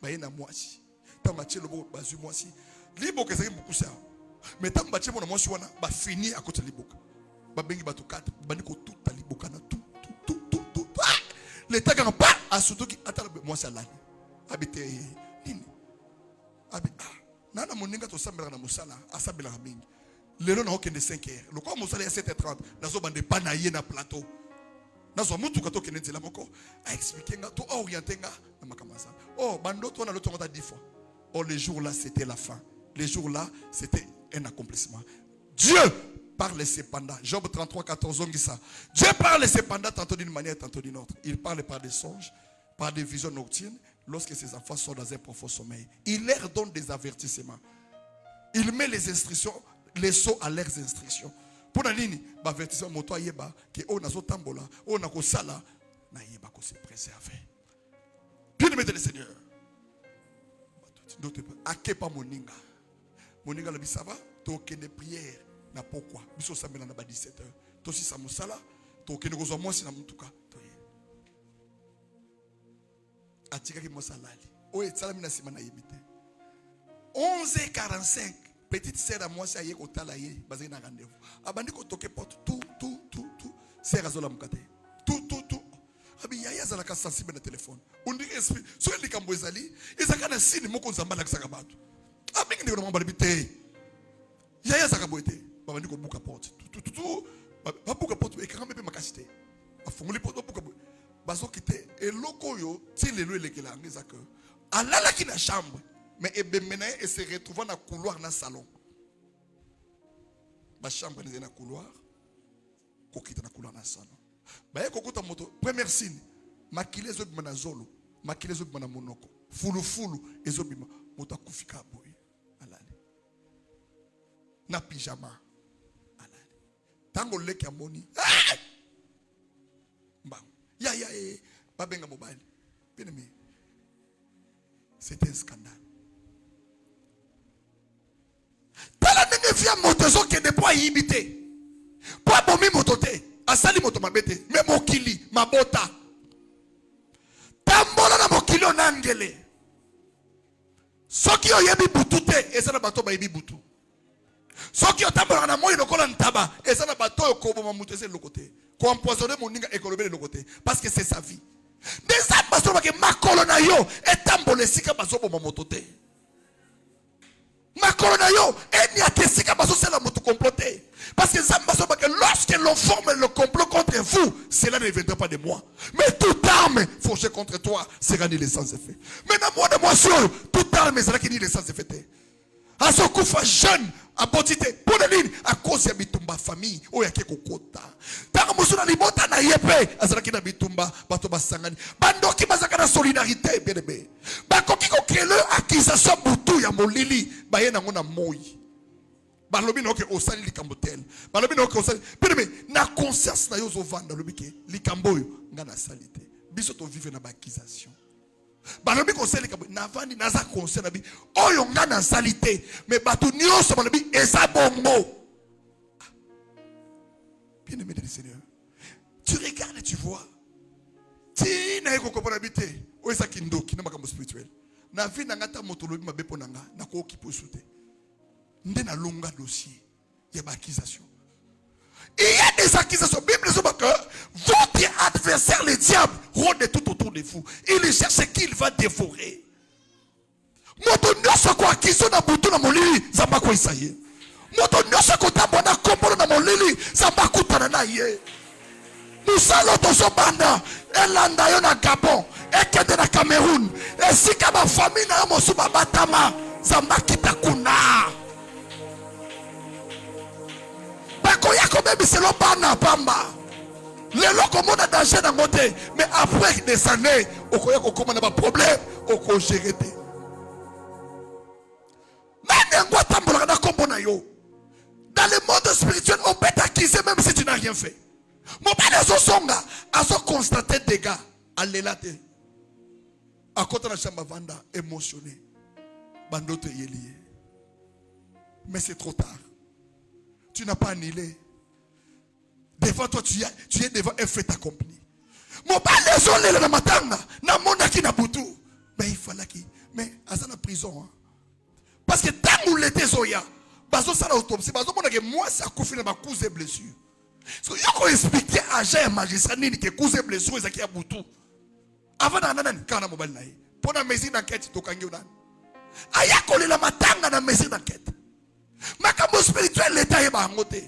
ba na mwasi tanga chelo bo bazu mwasi liboka ezaki mukusa mais tango ba chemo na mwasi wana ba fini akota liboka ba bengi bato kata bandi ko tuta liboka na tout l'état quand pas à surtout qui attend moi ça là habité nini abi nana moninga to sambela na musala asabela mingi lelo na okende 5h le quoi musala ya 7h30 nazo bande pa na ye na plateau nazo mutu ka to kende nzela moko a expliquer nga to orienter nga na makamasa oh bando to na le tonga 10 fois oh les jours là c'était la fin les jours là c'était un accomplissement Dieu parle cependant. Job 33, 14, on dit ça. Dieu parle cependant tantôt d'une manière, tantôt d'une autre. Il parle par des songes, par des visions nocturnes, lorsque ses enfants sont dans un profond sommeil. Il leur donne des avertissements. Il met les instructions, les sceaux à leurs instructions. Pour la ligne, avertissement moto yeba que on a tambola, on a sala, na yeba ko se préserver. Bien aimé le Seigneur. D'autres pas. Akepa moninga. Moninga le bisava, to kende prière. Na pourquoi biso sambela na ba 17h to si sa musala to kende kozwa mwasi na mutuka to ye atika ki mosalali o etsala mina sima na yebite 11h45 petite sœur à moi ça yé ko tala ye bazai na rendez-vous abandi ko toke porte tout sœur azola mukate tout abi yaya zala ka sensible na téléphone on dit esprit so ndi kambo ezali ezaka na sini moko nzambala kisaka bato abi ngi ngo mbala bite yaya zaka boite babandi ko buka porte tout ba buka porte e kanga mpe makasite afunguli porte buka bazo kite eloko yo ti lelo elekela ngeza que alala ki na chambre mais ebemena et se retrouva na couloir na salon ba chambre ni na couloir ko kita na couloir na salon ba e kokota moto première signe makile zo bima na zolo makile zo bima na monoko fulu ezo bima moto akufika boy alali na pyjama tango leki amoni mbang ya babenga mobile bien aimé c'était un scandale tala ndenge via moto zo kende po ayibite po abomi moto te asali moto mabete me mokili mabota tambola na mokili onangele soki oyebi butu te esala bato bayebi butu soki otambola na moyi lokola ntaba eza na bato okoboma mutu ese lokote ko empoisonner moninga ekolobele lokote parce que c'est sa vie desa baso ba ke makolo na yo etambola esika bazoboma moto te makolo na yo eni atesika bazosala moto comploté. Parce que lorsque l'on forme le complot contre vous, cela ne viendra pas de moi. Mais toute arme forgée contre toi sera née sans effet. Maintenant, moi de moi sûr, toute arme sera née sans effet. À ce coup, jeune, à potité, pour les lignes, à cause de bitumba famille, ou ya keko kota. Tant que musuna libota na yepe, à ce qui na bitumba, batoba sangani. Bando qui bazaka na solidarité, bien aimé. Bako qui ko crée accusation butu ya molili, baye na ngona moi. Balobi no ke osali likambotel. Balobi no ke osali. Bien aimé, na conscience na yo zo vanda lobi ke likamboyo ngana salite. Biso to vivre na accusation. Balobi conseil ka na vandi naza conseil na bi oyo nga na salité mais bato nyonso balobi eza bongo. Bien aimé du Seigneur, tu regardes et tu vois ti na eko kopona bité o eza kindoki na makambo spirituel na vie na ngata motolobi mabepo nanga na ko kipo sute nde na longa dossier ya ba accusation. Il y a des accusations. La Bible dit que votre adversaire, le diable, rôde tout autour de vous. Il cherche ce qu'il va dévorer. Moto nyoso ko akizo na butu na molili zamba ko isaye. Moto nyoso ko tabona kombo na molili zamba kutana na ye. Musalo to sobanda elanda yo na Gabon, ekende na Cameroun, esika ba famille na mo suba batama zamba kitakuna. C'est le bana pamba. Les locaux ont danger dans mon thé. Mais après des années, on a un problème, on gère. Dans le monde spirituel, on peut t'accuser même si tu n'as rien fait. Mon père a constaté des gars à l'élate. À côté de la chambre vanda, émotionné. Bandote y est lié. Mais c'est trop tard. Tu n'as pas annulé. Devant toi, tu es devant un fait accompli. Mon père, les gens, les matanga, na mona ki na butu. Mais il fallait qu'il. Mais à ça, la prison. Hein. Parce que tant où l'été zoya, bazo ça la autopsie, bazo mona que moi, ça couffé ma cause et blessure. Parce que y'a expliqué à Jean magistrat ni que cause et blessure, ça qui a butu. Avant d'ananan, quand on a mobile naï. Pour la maison d'enquête, tu kangi unan. Aya kole la matanga na maison d'enquête. Makambo spirituel l'état est bangoté.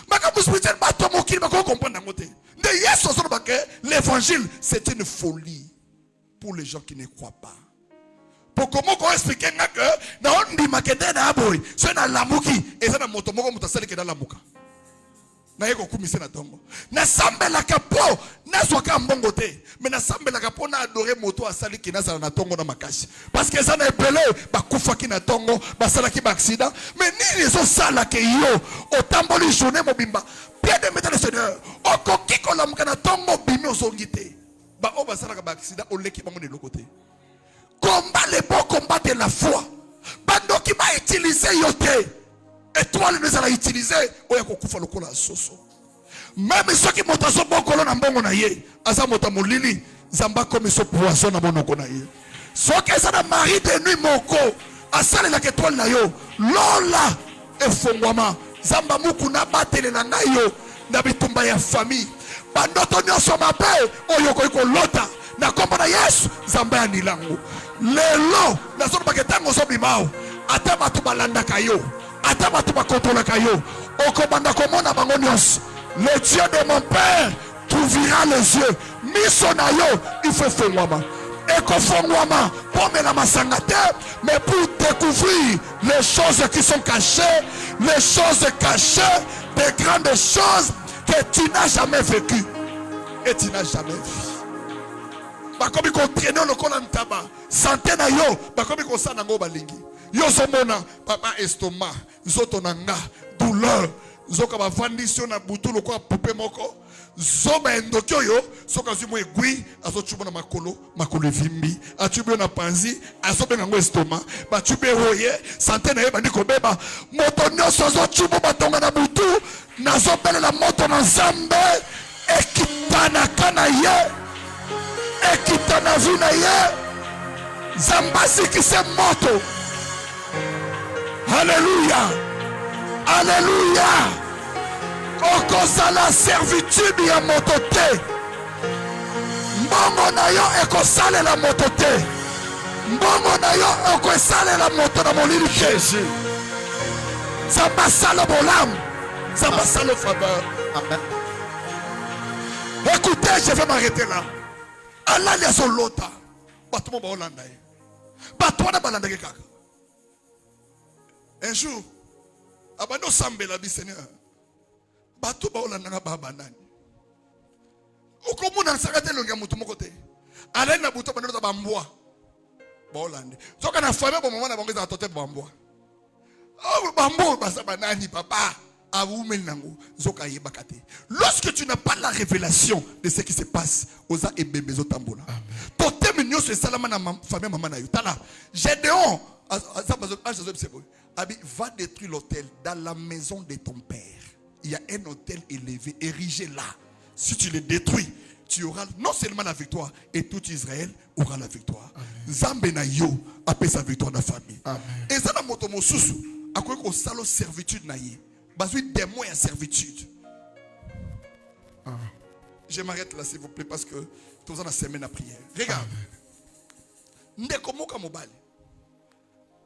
Makambo spirituel batomo ki bako comprendre bangoté. De yeso so bake l'évangile c'est une folie pour les gens qui ne croient pas. Pour comment qu'on explique que dans on dit makede na boy, c'est na lamuki et ça na motomoko mutasali ke na lamuka. Na yeko kumise na tongo. Na sambela kapo na soka mbongote. Mais na sambela kapo na adorer moto asali ki na sala na tongo na makashi. Parce que ça na epelé ba kufa ki na tongo, ba sala ki ba accident. Mais ni les autres sala ke yo o tamboli journée mobimba. Bien de mettre le Seigneur. O ko kiko la mukana tongo bimi ozongite. Ba o ba sala ka ba accident o leki bango de l'autre côté. Combat les bons combats de la foi. Bando qui va utiliser yote. Étoile nous allons utiliser. Oya kokufa lokola soso. Même ceux qui montent sur bon colon en bon naye. Asa monta molili. Zamba comme ce poisson na bon na ye. Ceux qui sont dans mari de nuit moko. Asale la étoile na yo. Lola e fongwama. Zamba muku na batele na ngayo. Na bitumba ya famille. Bando to nyoso mabe. Oyo ko lota. Na kombo na Yesu. Zamba ya nilangu. Lelo. Na sono baketango so bimao. Ata batu balanda kayo. Le Dieu de mon père t'ouvrira les yeux. Misonayo, il faut faire moi. Et qu'on fait moi, pour me la masangate, mais pour découvrir les choses qui sont cachées, les choses cachées, des grandes choses que tu n'as jamais vécues et tu n'as jamais vu. Bakobi ko traîner le col en tabac, santé na yo, bakobi ko sa nango balingi. Yo somona papa estomac, zoto nanga, douleur, zoka ba vandisio na butu lokwa poupée moko, zoba endokyo yo, soka zumo egui, azo chubo na makolo vimbi, atubio na panzi, azo bengango estomac, ba tube roye, santé na ye bandi ko beba, moto nyoso zo chubo batonga na butu, na zo bele la moto na Nzambe, ekitana kana ye, ekitana vina ye, Zambasi qui se moto. Alléluia. Alléluia. Okosa la servitude ya motote. Mbongo na yo ekosale la motote. Mbongo mbongo na yo okosalela moto na molili Jésus. Zamba sala bolamu. Zamba sala faveur. Amen. Écoutez, je vais m'arrêter là. Allah les olota. Bato mo ba Holanda. Bato na balanda ke kaka. Un jour, abano sambela bi Seigneur. Bato ba Holanda nga ba banani. Okomuna sakate longa mutu moko te. Ala na buto banana ba mbwa. Ba Holanda. Soka na famille bo mama na bango za tote ba mbwa. Oh bambo basa banani papa. Lorsque tu n'as pas la révélation de ce qui se passe aux et bébés au tambola, Gédéon va détruire l'autel dans la maison de ton père. Il y a un autel élevé, érigé là. Si tu le détruis, tu auras non seulement la victoire, et tout Israël aura la victoire. Zambé na yo appelle sa victoire dans la famille. Et ça na moto mosusu a quoi qu'on salo servitude na ye. Basui démon et servitude. Je m'arrête là s'il vous plaît parce que tout ça la semaine à prière. Regarde. Ndekomoka mobile.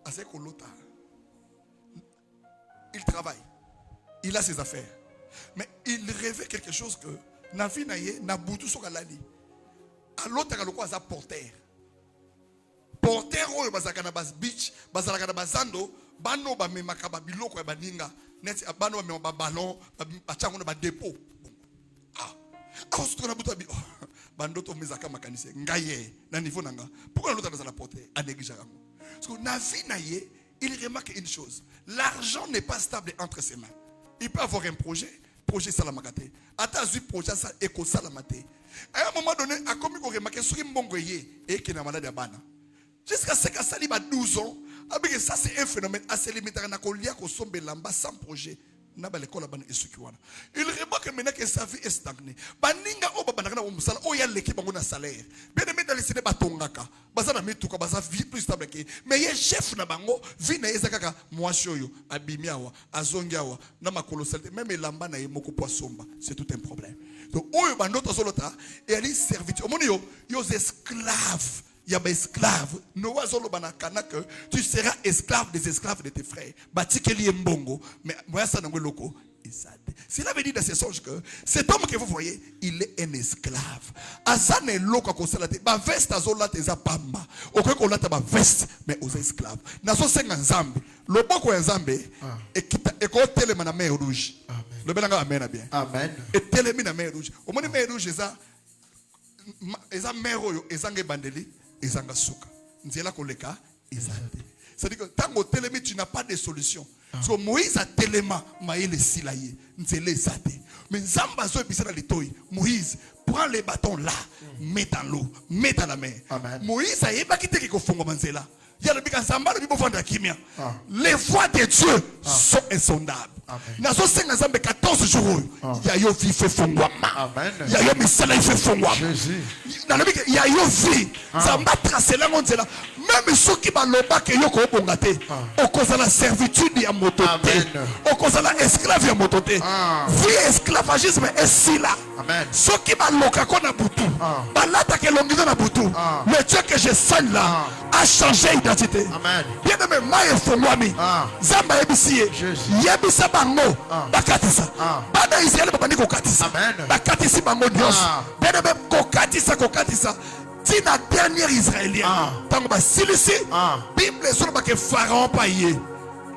Aseko lota. Il travaille. Il a ses affaires. Mais il rêvait quelque chose que na vie na ye na butu soka lali. A l'autre kaloko asa porteur. Porteur oyo bazaka na bas beach, bazalaka na bazando, bano ba memaka ba biloko ya baninga. Net abano me ba ballon ba chango ba dépôt. Ah. Aosto na butu abi. Bando to mezaka makanise ngaye na niveau nanga. Pourquoi l'autre dans la portée a négligé yango? Parce que na vie na ye, il remarque une chose. L'argent n'est pas stable entre ses mains. Il peut avoir un projet salamakate. Atazu projet ça éco salamate. À un moment donné, a commis qu'on remarque sur une bongo yé et qui n'a malade à bana. Jusqu'à ce que ça liba 12 ans, ça c'est un phénomène assez limité na kolia ko sombe lamba sans projet. Na ba l'école bana esukiwana. Il remarque maintenant que sa vie est stagnée. Baninga o bana na musala o ya l'équipe bango na salaire. Bien aimé dans les ciné batongaka. Baza na metuka baza vie plus stable que. Mais ye chef na bango vie na ezakaka mwasi oyo abimiawa azongiawa na makolosalité même lamba na ye moko poisomba. C'est tout un problème. Donc oyo bando to solota et ali serviteur. Omoni yo esclaves. Il y a des esclaves. Tu seras esclave des esclaves de tes frères. Mais moi, ça n'a pas loco. Cela veut dire dans ce sens que cet homme que vous voyez, il est un esclave. Azane loko konsalate. Ba veste azola te zapamba. Okwe kolata ba veste mais aux esclaves. Naso senga nzambe. Loboko ya nzambe e ko telema na mer rouge. Le belanga amen bien. Amen. Et telemi na mer rouge. Au moins mer rouge eza mer oyo ezanga bandeli. Ezanga suka. Nzela koleka ezate. C'est-à-dire que tant que télémi tu n'as pas de solution. Parce que Moïse a tellement maïle silaye. Nzela ezate. Mais Zamba zo ebisa na litoyi. Moïse prends les bâtons là, mets dans l'eau, mets dans la mer. Moïse a yeba kite ki ko fongo manzela. Il y a le bika Zamba le bibo fanda kimia. Les voies de Dieu sont insondables. Nazo senga Zamba 14 jours. Il y a yo vie fait fongwama. Il y a yo misala fait fongwama. Dans le bika il y a yo vie. Zamba tracer la monzela. Même ceux qui baloba que yo ko bongate. O koza la servitude ya motote. O koza la esclave ya motote. Vie esclavagisme est si là. Ceux qui baloka ko na butu. Balata ke longido na butu. Le Dieu que je sens là a changé identité. Bien aimé, maïe fongwami. Zamba ebisiye. Yebisa bango. Bakatisa. Bada Israël babandi kokatisa. Bakatisi bango Dios. Bien aimé, kokatisa. Tina dernier Israélien. Tango ba silisi. Bible sur ba ke Pharaon paye.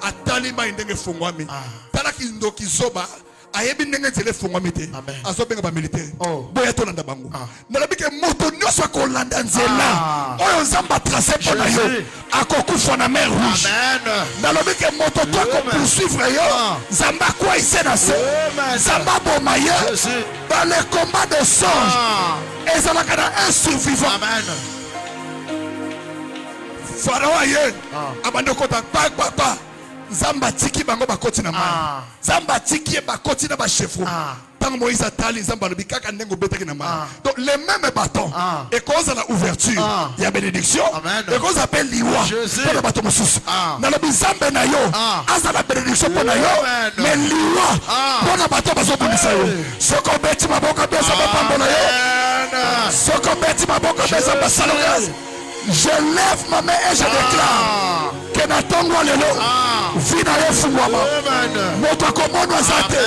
Atali ma ndenge fongwami. Tala ki ndoki zoba. Ayebi ndenge tele fongwami te. Azobenga ba militaire. Boya to landa bango. Nalabike moto nyoso ko landa nzela. Oyo Nzamba tracé pour la yo. Akokufa na mer rouge. Nalabike moto to ko poursuivre yo. Nzamba kwa isenase. Nzamba bomaye. Dans les combats de songe. Et ça va un survivant. Amen. Pharaon aye. Abando kota pa. Zamba tiki bango bakoti na ma. Zamba tiki bakoti na ba chefou. Tant Moïse a tali Zamba lobika ka ndengo betaki na ma. Donc les mêmes bâtons. Et cause la ouverture, il y a bénédiction. Et cause appelle liwa. Pour le bâton mususu. Na lobi Zamba na yo. Asa la bénédiction pour na yo. Mais liwa pour le bâton baso bonisa yo. Soko beti maboka besa ba pambo na yo. Soko beti maboka besa ba salongas. Je lève ma main et je déclare que na tongo lelo vina yo fungwama moto akomono azate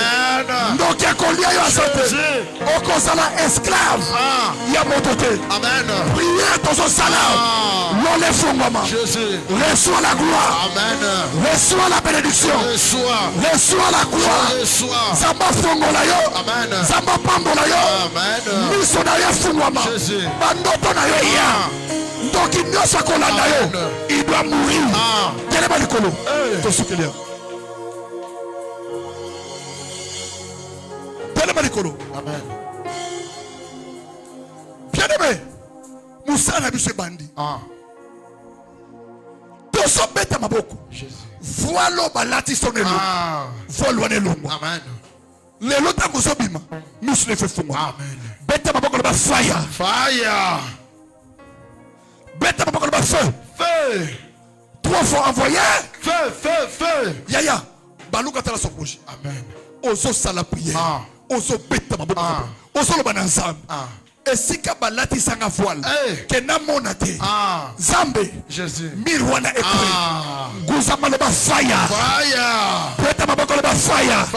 ndoki akolia yo azate okozala esclave ya moto te prière tozosala lole fungwama reçois la gloire reçois la bénédiction reçois la gloire zamba fongola yo zamba pambola yo miso na yo fungwama bandoto na yo ya donc il doit il doit mourir. Quel est le colo? Amen. Bien aimé, Moussa n'a vu ce bandit. Pour son bête à ma boko. Voilà balati son élo. Voilà l'élombo. Amen. L'élo ta moussobima. Nous se le faisons. Amen. Bête à ma boko le fire. Fire. Bête à ma feu. Feu. 3 fois envoyé. Feu. Yaya. Balouka tala son projet. Amen. Oso sala prière. Oso bête à ma boka. Oso le bananzam. Et si kabalati sanga voile. Kena monate. Zambe. Jésus. Mirwana ekwe. Guzama le ba fire. Bête à ma boka le ba fire.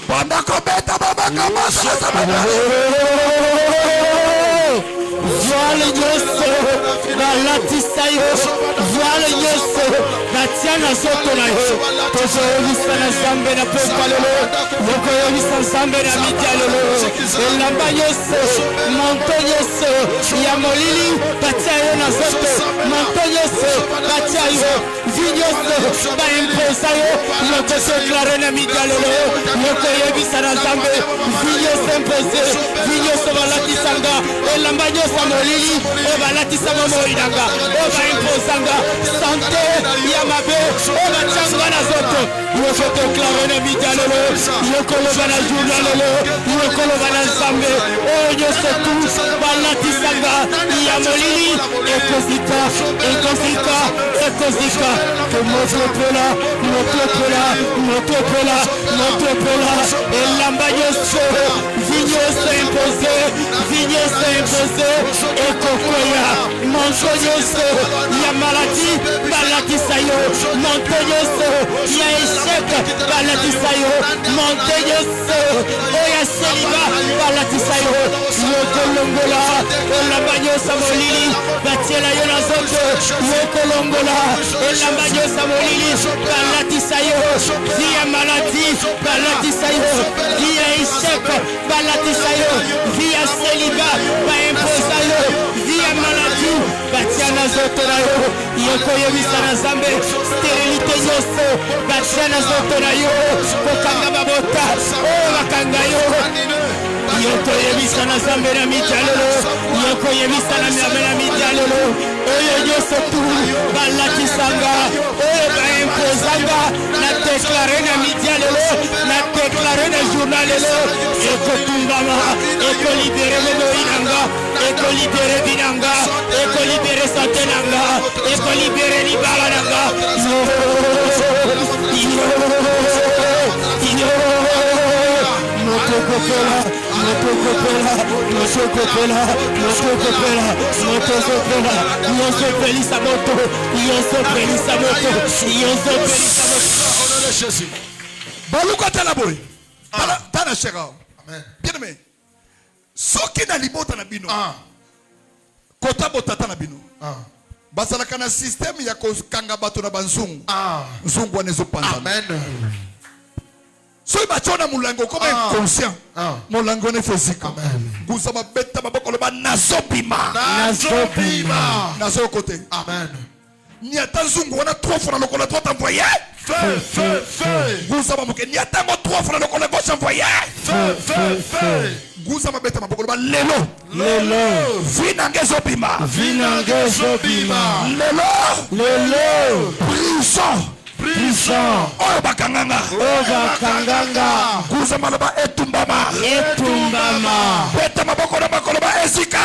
Bandako bête à ma boka. Voile Yesu, balatisa yo. Voile Yesu, batiana soto na yo. Tozo yobisa na zambe na pepa lelo. Yoko yobisa zambe na mitia lelo. Elamba Yesu, monto Yesu, ya molili batia yo na soto. Monto Yesu, batia yo. Vigneuse, ba imposa yo. Yoko se klare na mitia lelo. Yoko yobisa na zambe. Vigneuse impose, vigneuse balatisanga. Elamba Yesu Samolili, Eva Latisama Moinanga, Eva Imposanga, Santé, Yamabe, Eva Changana Zoto, Yoko Clavena Midalolo, Yoko Lovana Journalolo, Yoko Lovana Sambe, Oyo Sotu, Balatisanga, Yamolili, Ekosika, que notre pela, et l'ambayoso, Vigneuse imposé, et Kokoya, Montoyoso, ya maladie, Balatisayo, Montoyoso, ya échec, Balatisayo, Montoyoso, Oya Seliba, Balatisayo, Yokolongola, Olambayo Samolili, Batiela Yonazoto, Yokolongola, Olambayo Samolili, Balatisayo, via maladie, Balatisayo, via échec, Balatisayo, via Seliba, imposayo via maladie batiana zotonayo yoko yebisana zambe stérilité yoso batiana zotonayo kokanga babota o bakangayo yoko yebisana zambe na mitalelo yoko yebisana na mitalelo oyo yoso tu balatisanga oyo ba imposanga na déclarer na mitalelo na déclarer na journalelo yoko tumbama eko libéré le inanga eko libéré binanga eko libéré santenanga eko libéré libala nanga bien aimé, soki na libota na bino kota botata na bino bazalaka na système ya kokanga bato na banzungu nzungu wana ezopanza soki batyo na mulango koma inconscient mulango wana efosika guza mabeta maboko loba nazobima nazokote ni ata nzungu wana 3 fois na lokola 3 t'envoyer feu guza mamoke ni ata ngo 3 fois na lokola gauche envoyer feu guza mabeta maboko loba lelo vinange zobima lelo prison oyo bakanganga guza maloba etumba etumbama beta maboko na makolo ba esika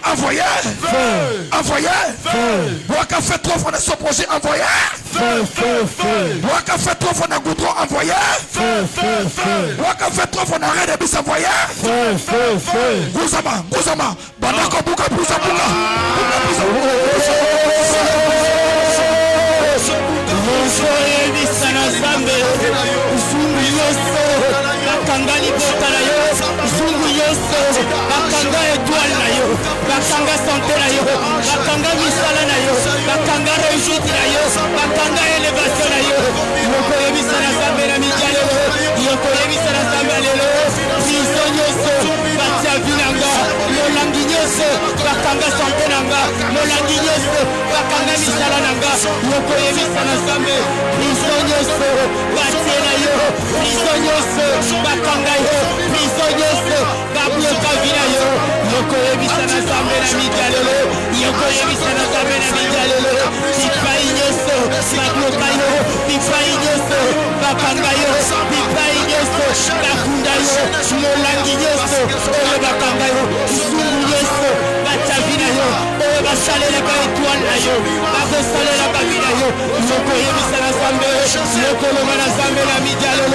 envoyé Waka fait trop fort dans son projet envoyé Waka fait trop fort dans goudron envoyé Waka fait trop fort dans rien de bis envoyé Gouzama Bandako buka Bakanga libota na yo, zungu yoso, bakanga étoile na yo, bakanga santé na yo, bakanga misala na yo, bakanga réussite na yo, bakanga élévation na yo. Yoko yebisa na zambe na mijalo, yoko yebisa na zambe lelo, priso nyoso, batia vinanga, lolangi nyoso, bakanga santé nanga, lolangi nyoso, bakanga misala nanga, yoko yebisa na zambe, priso nyoso, batia na yo, priso nyoso, bakanga yo, priso nyoso, babloka vina yo, yoko yebisa na zambe na mijalo, yoko yebisa na zambe na mijalo, pipai nyoso, babloka yo, pipai nyoso, bakanga yo, pipai nyoso, bakunda yo, molangi nyoso, oyo bakanga yo, zungu nyoso, batavina yo, oyo basalelaka étoile na yo, bakosalelaka vina yo, yoko yebisa na zambe, yoko loba na zambe na mijalo,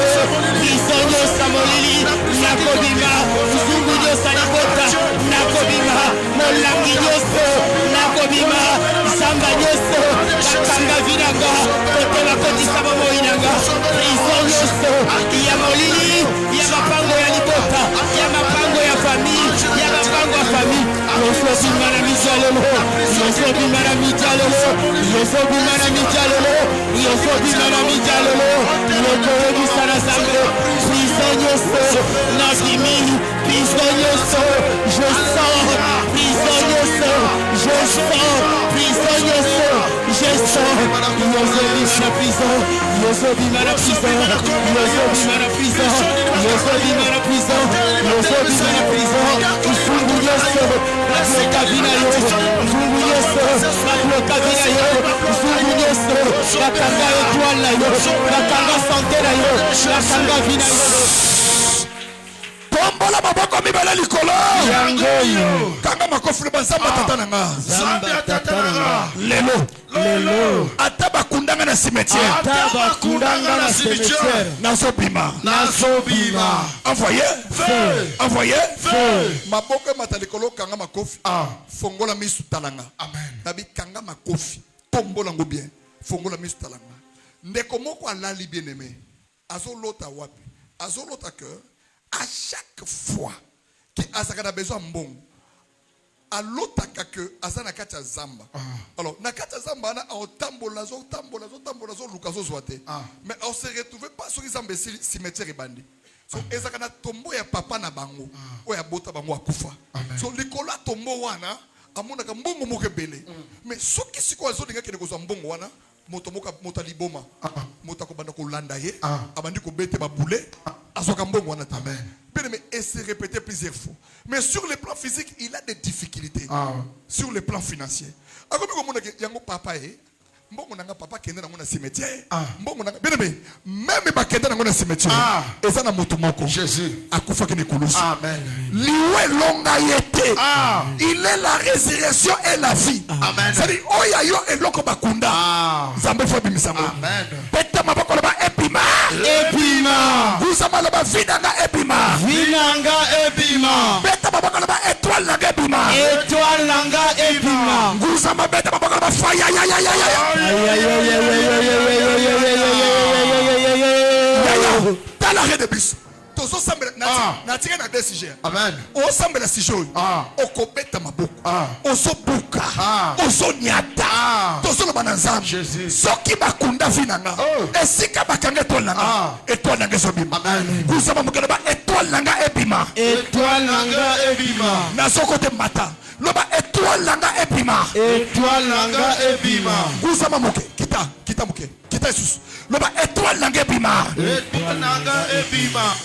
priso nyosa molili, nakobima, zungu nyosa libota, nakobima, molangi nyoso, nakobima, samba nyoso, bakanga vinanga, kote bakotisa bamoinanga, priso nyoso, ya molili, ya mapango ya libota, ya mapango ya famille, ya mapango ya famille, yoso bima na mijalolo, yoso bima na mijalolo, yoso bima na mijalolo, yoso bima na mijalolo, yoko yebisa na zambe, priso nyoso, nakimi, priso nyoso, je sors, priso nyoso, je sors, priso nyoso, je sors, yoso bima na prison, yoso bima na prison, yoso bima na prison, yoso bima na prison, yoso bima na prison, zungu nyoso, bakloka vina yo, zungu nyoso, bakloka vina yo, zungu nyoso, bakanga étoile na yo, bakanga santé na yo, bakanga vina yo. Tombola maboko mibala likolo Yangoyo kanga makofi banzamba tata nanga lelo ata bakundanga na cimetière nazobima envoyé maboko mata likolo kanga makofi fongola misu talanga nabi kanga makofi tombola ngo bien fongola misu talanga ndeko moko alali bien aimé azolota wapi azolota que à chaque fois que Azaka a besoin de bon, à l'autre que Azana kacha zamba. Alors, na kacha zamba na au tambolazo, lukazo zoate. Mais on se retrouve pas sur les imbéciles cimetière et bandit. So Azaka na tombo ya papa na bango, o ya bota bango akufa. So likola tombo wana, amona ka mbongo moke bele. Mais ce qui siko azo dinga kene ko mbongo wana. Mota liboma mota ko banda ko landa ye abandi ko bete ba boule azoka mbongo wana ta bien mais et se répéter plusieurs fois mais sur le plan physique il a des difficultés sur le plan financier akomi ko mona yango papa e mbongo nanga papa kende na ngona cimetière mbongo nanga bien mais même ba kende na ngona cimetière eza na moto moko Jésus akufa kene kolosi amen liwe longa yete il est la résurrection et la vie amen c'est dit oya yo eloko bakunda zambe fo bimisango amen beta maboko ba epima vous amala ba vinanga epima beta maboko ba étoile nanga epima vous amala beta maboko ba fire dans l'arrêt de bus tozo sambela natika na DCG amen o sambela sijo o kobeta maboko o so buka o so nyata tozo lo bananzam soki bakunda vinanga esika bakanga étoile nanga so bima kusaba mukana ba étoile nanga ebima na soko te mata loba étoile nanga ebima kusaba muke kita muke kita Jesus loba étoile nanga ebima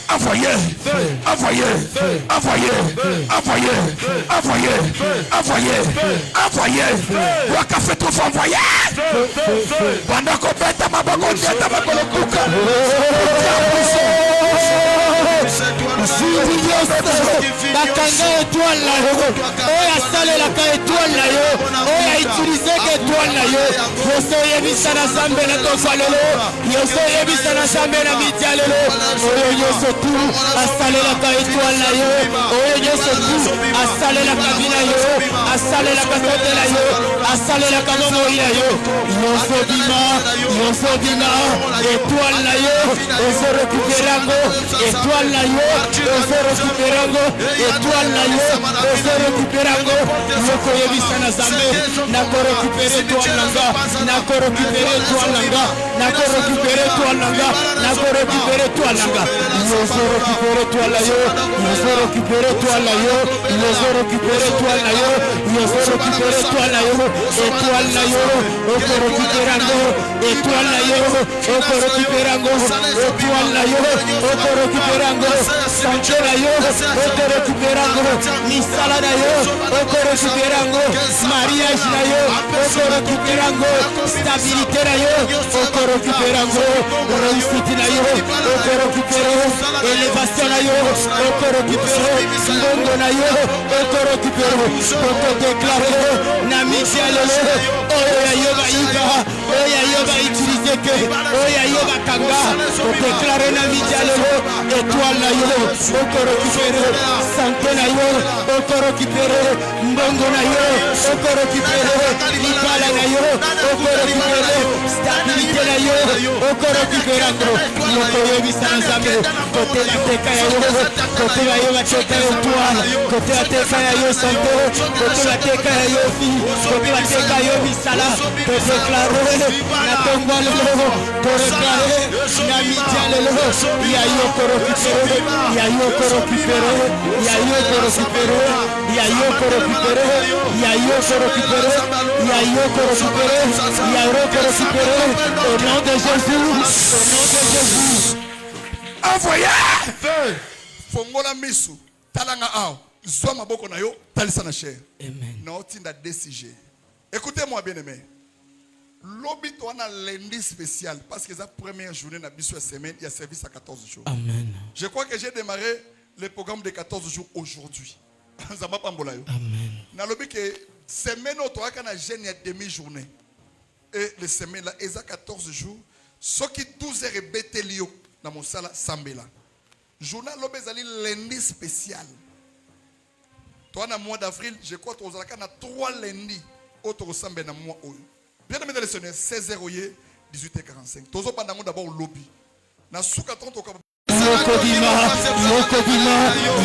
envoyé waka fait trop envoyé banda ko beta maboko ndeta makolo kuka zindi nyonso bakanga étoile na yo oyo asalelaka étoile na yo oyo autiliseke étoile na yo yoso oyebisa na Nzambe na tofa lelo yoso oyebisa na Nzambe na midia lelo oyo nyonso tu asalelaka étoile na yo oyo nyonso tu asalelaka bina yo asalelaka sote na yo asalelaka bomoi na yo nyonso bima étoile na yo ozorécupere yango étoile na yo ozorécupere yango étoile na yo ozorécupere yango yokoyebisa na Nzambe nakorécupere étoile na nga nakorécupere étoile na nga nakorécupere étoile na nga nakorécupere étoile na nga yozorécupere étoile na yo yozorécupere étoile na yo yozorécupere étoile na yo yozorécupere étoile na yo étoile na yo okorécupere yango étoile na yo okorécupere yango étoile na yo okorécupere yango santé na yo okorécupere yango misala na yo okorécupere yango mariage na yo okorécupere yango stabilité na yo okorécupere yango réussite na yo okorécupere élévation na yo okorécupere mbongo na yo okorécupere okodéclare na misi ya lelo oyo yayo bayiba oyo yayo bautilize ke oyo yayo bakanga odeklare na misi ya lelo étoile na yo okorécupere santé na yo okorécupere mbongo na yo okorécupere libala na yo okorécupere stabilité na yo okorécupere yango yokoyebisa na Nzambe kote bateka ya yo kote bayo bateka ya étoile kote bateka ya yo santé kote bateka ya yo vie kote bateka ya yo misala todeklare na tongwa lelo todeklare na midia lelo ya yo korécupere ya yo korécupere ya yo korécupere ya yo korécupere ya yo korécupere ya yo korécupere ya yo korécupere au nom de Jésus au nom de Jésus envoyé fongola misu talanga ao zwa maboko na yo talisa na cher amen na otinda DCG. Écoutez-moi bien aimé, lobi to na lundi spécial parce que c'est la première journée na biso semaine, il y a service à 14 jours. Amen. Je crois que j'ai démarré le programme de 14 jours aujourd'hui. Zamba pambola yo. Amen. Na lobi que semaine auto aka na jeune ya demi-journée. Et les semaines là, ils ont 14 jours. Ce qui 12 heures betelio dans mon sala sambela. Journal l'obésali lundi spécial. Toi, dans le mois d'avril, je crois que tu as 3 lundis. Autre sambe dans le mois. Bien aimé, les seigneurs, 16h, 18h45. Tu as d'abord au lobby. Dans le 30 Yokodima,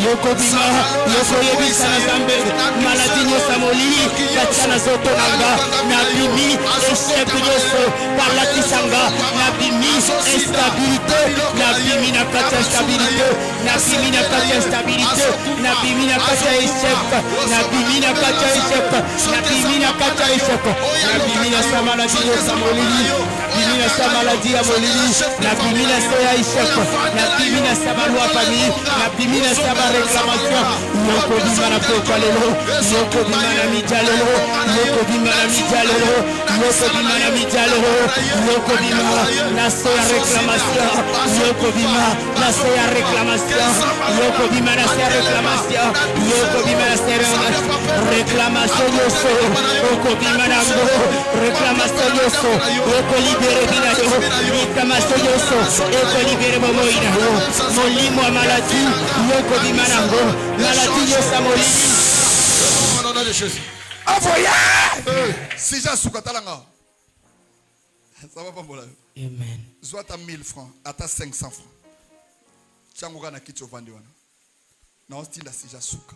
yokoyebisa na Nzambe maladi nyonso molili katia na zoto nanga nabimi échec nyonso balatisanga nabimi instabilité nabimi na kati ya stabilité nabimi na kati ya stabilité nabimi na kati ya échec nabimi na kati ya échec nabimi na kati ya échec nabimi na sa maladi nyonso molili nabimi na sa maladi ya molili nabimi na sa ya échec nabimi na sa balwa famille nabimi na sa ba réclamation yokodima na pokwa lelo yokodima na midia lelo yokodima na midia lelo yokodima na midia lelo yokodima na sa ya réclamation yokodima na sa ya réclamation yokodima na sa ya réclamation yokodima na sa ya réclamation yoso yokodima na ngo réclamation yoso yokolibere bina yo réclamation yoso yokolibere momo ina yo molimo wa maladie yokodima na ngo maladie yosa molimo envoyé si j'ai soukatalanga ça va pas bon là. Amen. Soit à 1000 francs, à ta 500 francs. Tchangoga na kicho vandi wana. Na on style la sija souka.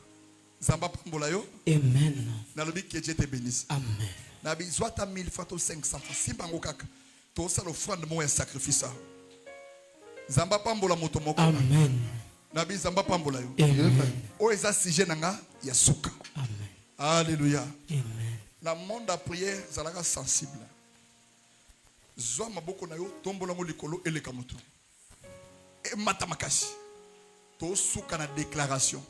Zamba pambola yo. Amen. Na lobi que Dieu te bénisse. Amen. Na bi soit à 1000 francs ou 500 francs. Si bango kaka. To ça l'offrande mo un sacrifice. Zamba pambola moto moko. Amen. Na bi zamba pambola yo. Amen. O eza sije nanga ya souka. Amen. Alléluia. Amen. Na monde à prière zalaka sensible. Zwa maboko na yo tombola ngo likolo eleka moto. E matamakasi. To suka na déclaration.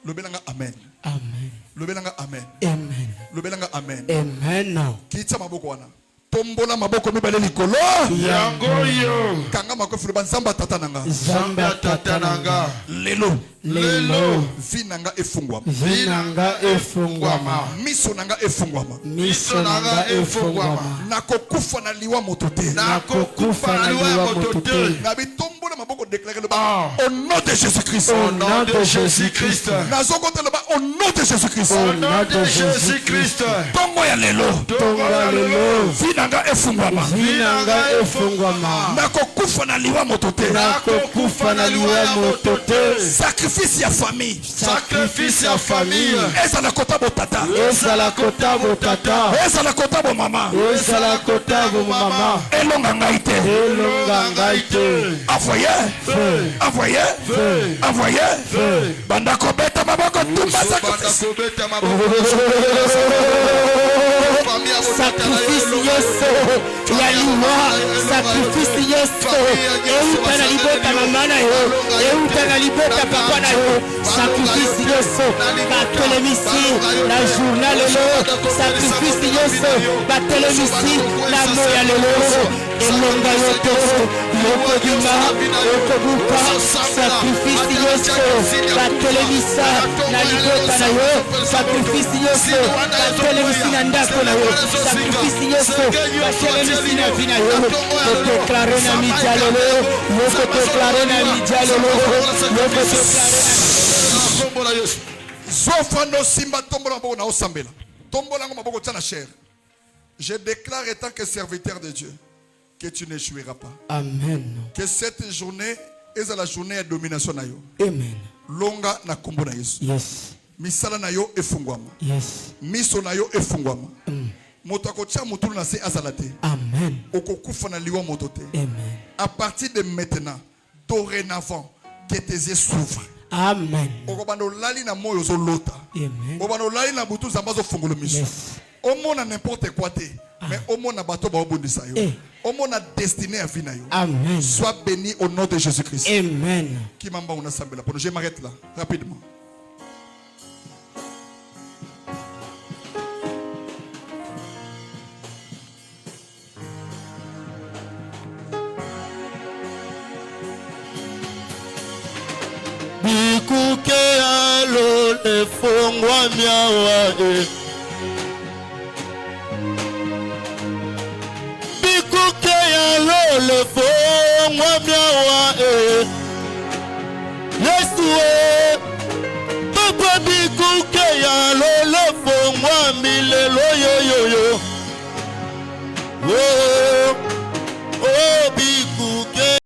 Lobelanga amen. Amen. Lobelanga amen. Amen. Lobelanga amen. Amen. Kitsa maboko wana. tombola maboko mibale likolo yango yo kanga makofi loba nzamba tata nanga zamba tata nanga lelo vi nanga efungwama miso nanga efungwama nakokufa na liwa moto te na bitombola maboko déclarer loba au nom de Jésus-Christ nazokota loba au nom de Jésus-Christ tongo ya lelo vi nanga efungwama nakokufa na liwa moto te sacrifice ya famille ezala kota botata ezala kota bo mama elonga ngai te envoyé banda kobeta maboko tumba sacrifice yesu ya liwa sacrifice yesu euta na libota mama na yo euta na libota papa na yo sacrifice yesu batelemisi na journal lelo sacrifice yesu batelemisi na moya lelo elonga yoto yokobima yokobuka sacrifice yesu batelemisa na libota na yo sacrifice yesu batelemisi na ndako na yo sacrifice yesu batelemisi na vina yo yokodeklare na mijalelo yokodeklare na mijalelo yokodeklare zofano simba tombola maboko na osambela tombola ngo maboko tana cher. Je déclare étant que serviteur de Dieu que tu n'échoueras pas. Amen. Que cette journée est la journée de domination na yo. Amen. Longa na kombo na Yesu. Yes. Misala na yo efungwama. Yes. Miso na yo efungwama. Moto akotia mutulu na se azalate. Amen. Okokufa na liwa moto te. Amen. À partir de maintenant, dorénavant, que tes yeux s'ouvrent. Amen. Okobando lali na moyo zo lota. Amen. Okobando lali na butu zambazo fungolo miso. Yes. Au monde a n'importe quoi te. Mais au monde a bateau ba obondisa yo. Au monde a destiné à vina yo. Amen. Sois béni au nom de Jésus-Christ. Amen. Qui m'amba on a sambela. Pour je m'arrête là rapidement. Bikuke alo le fongwa miawa Bikuke alo le fongwa miawa Yesu Papa bikuke alo le fongwa milelo yo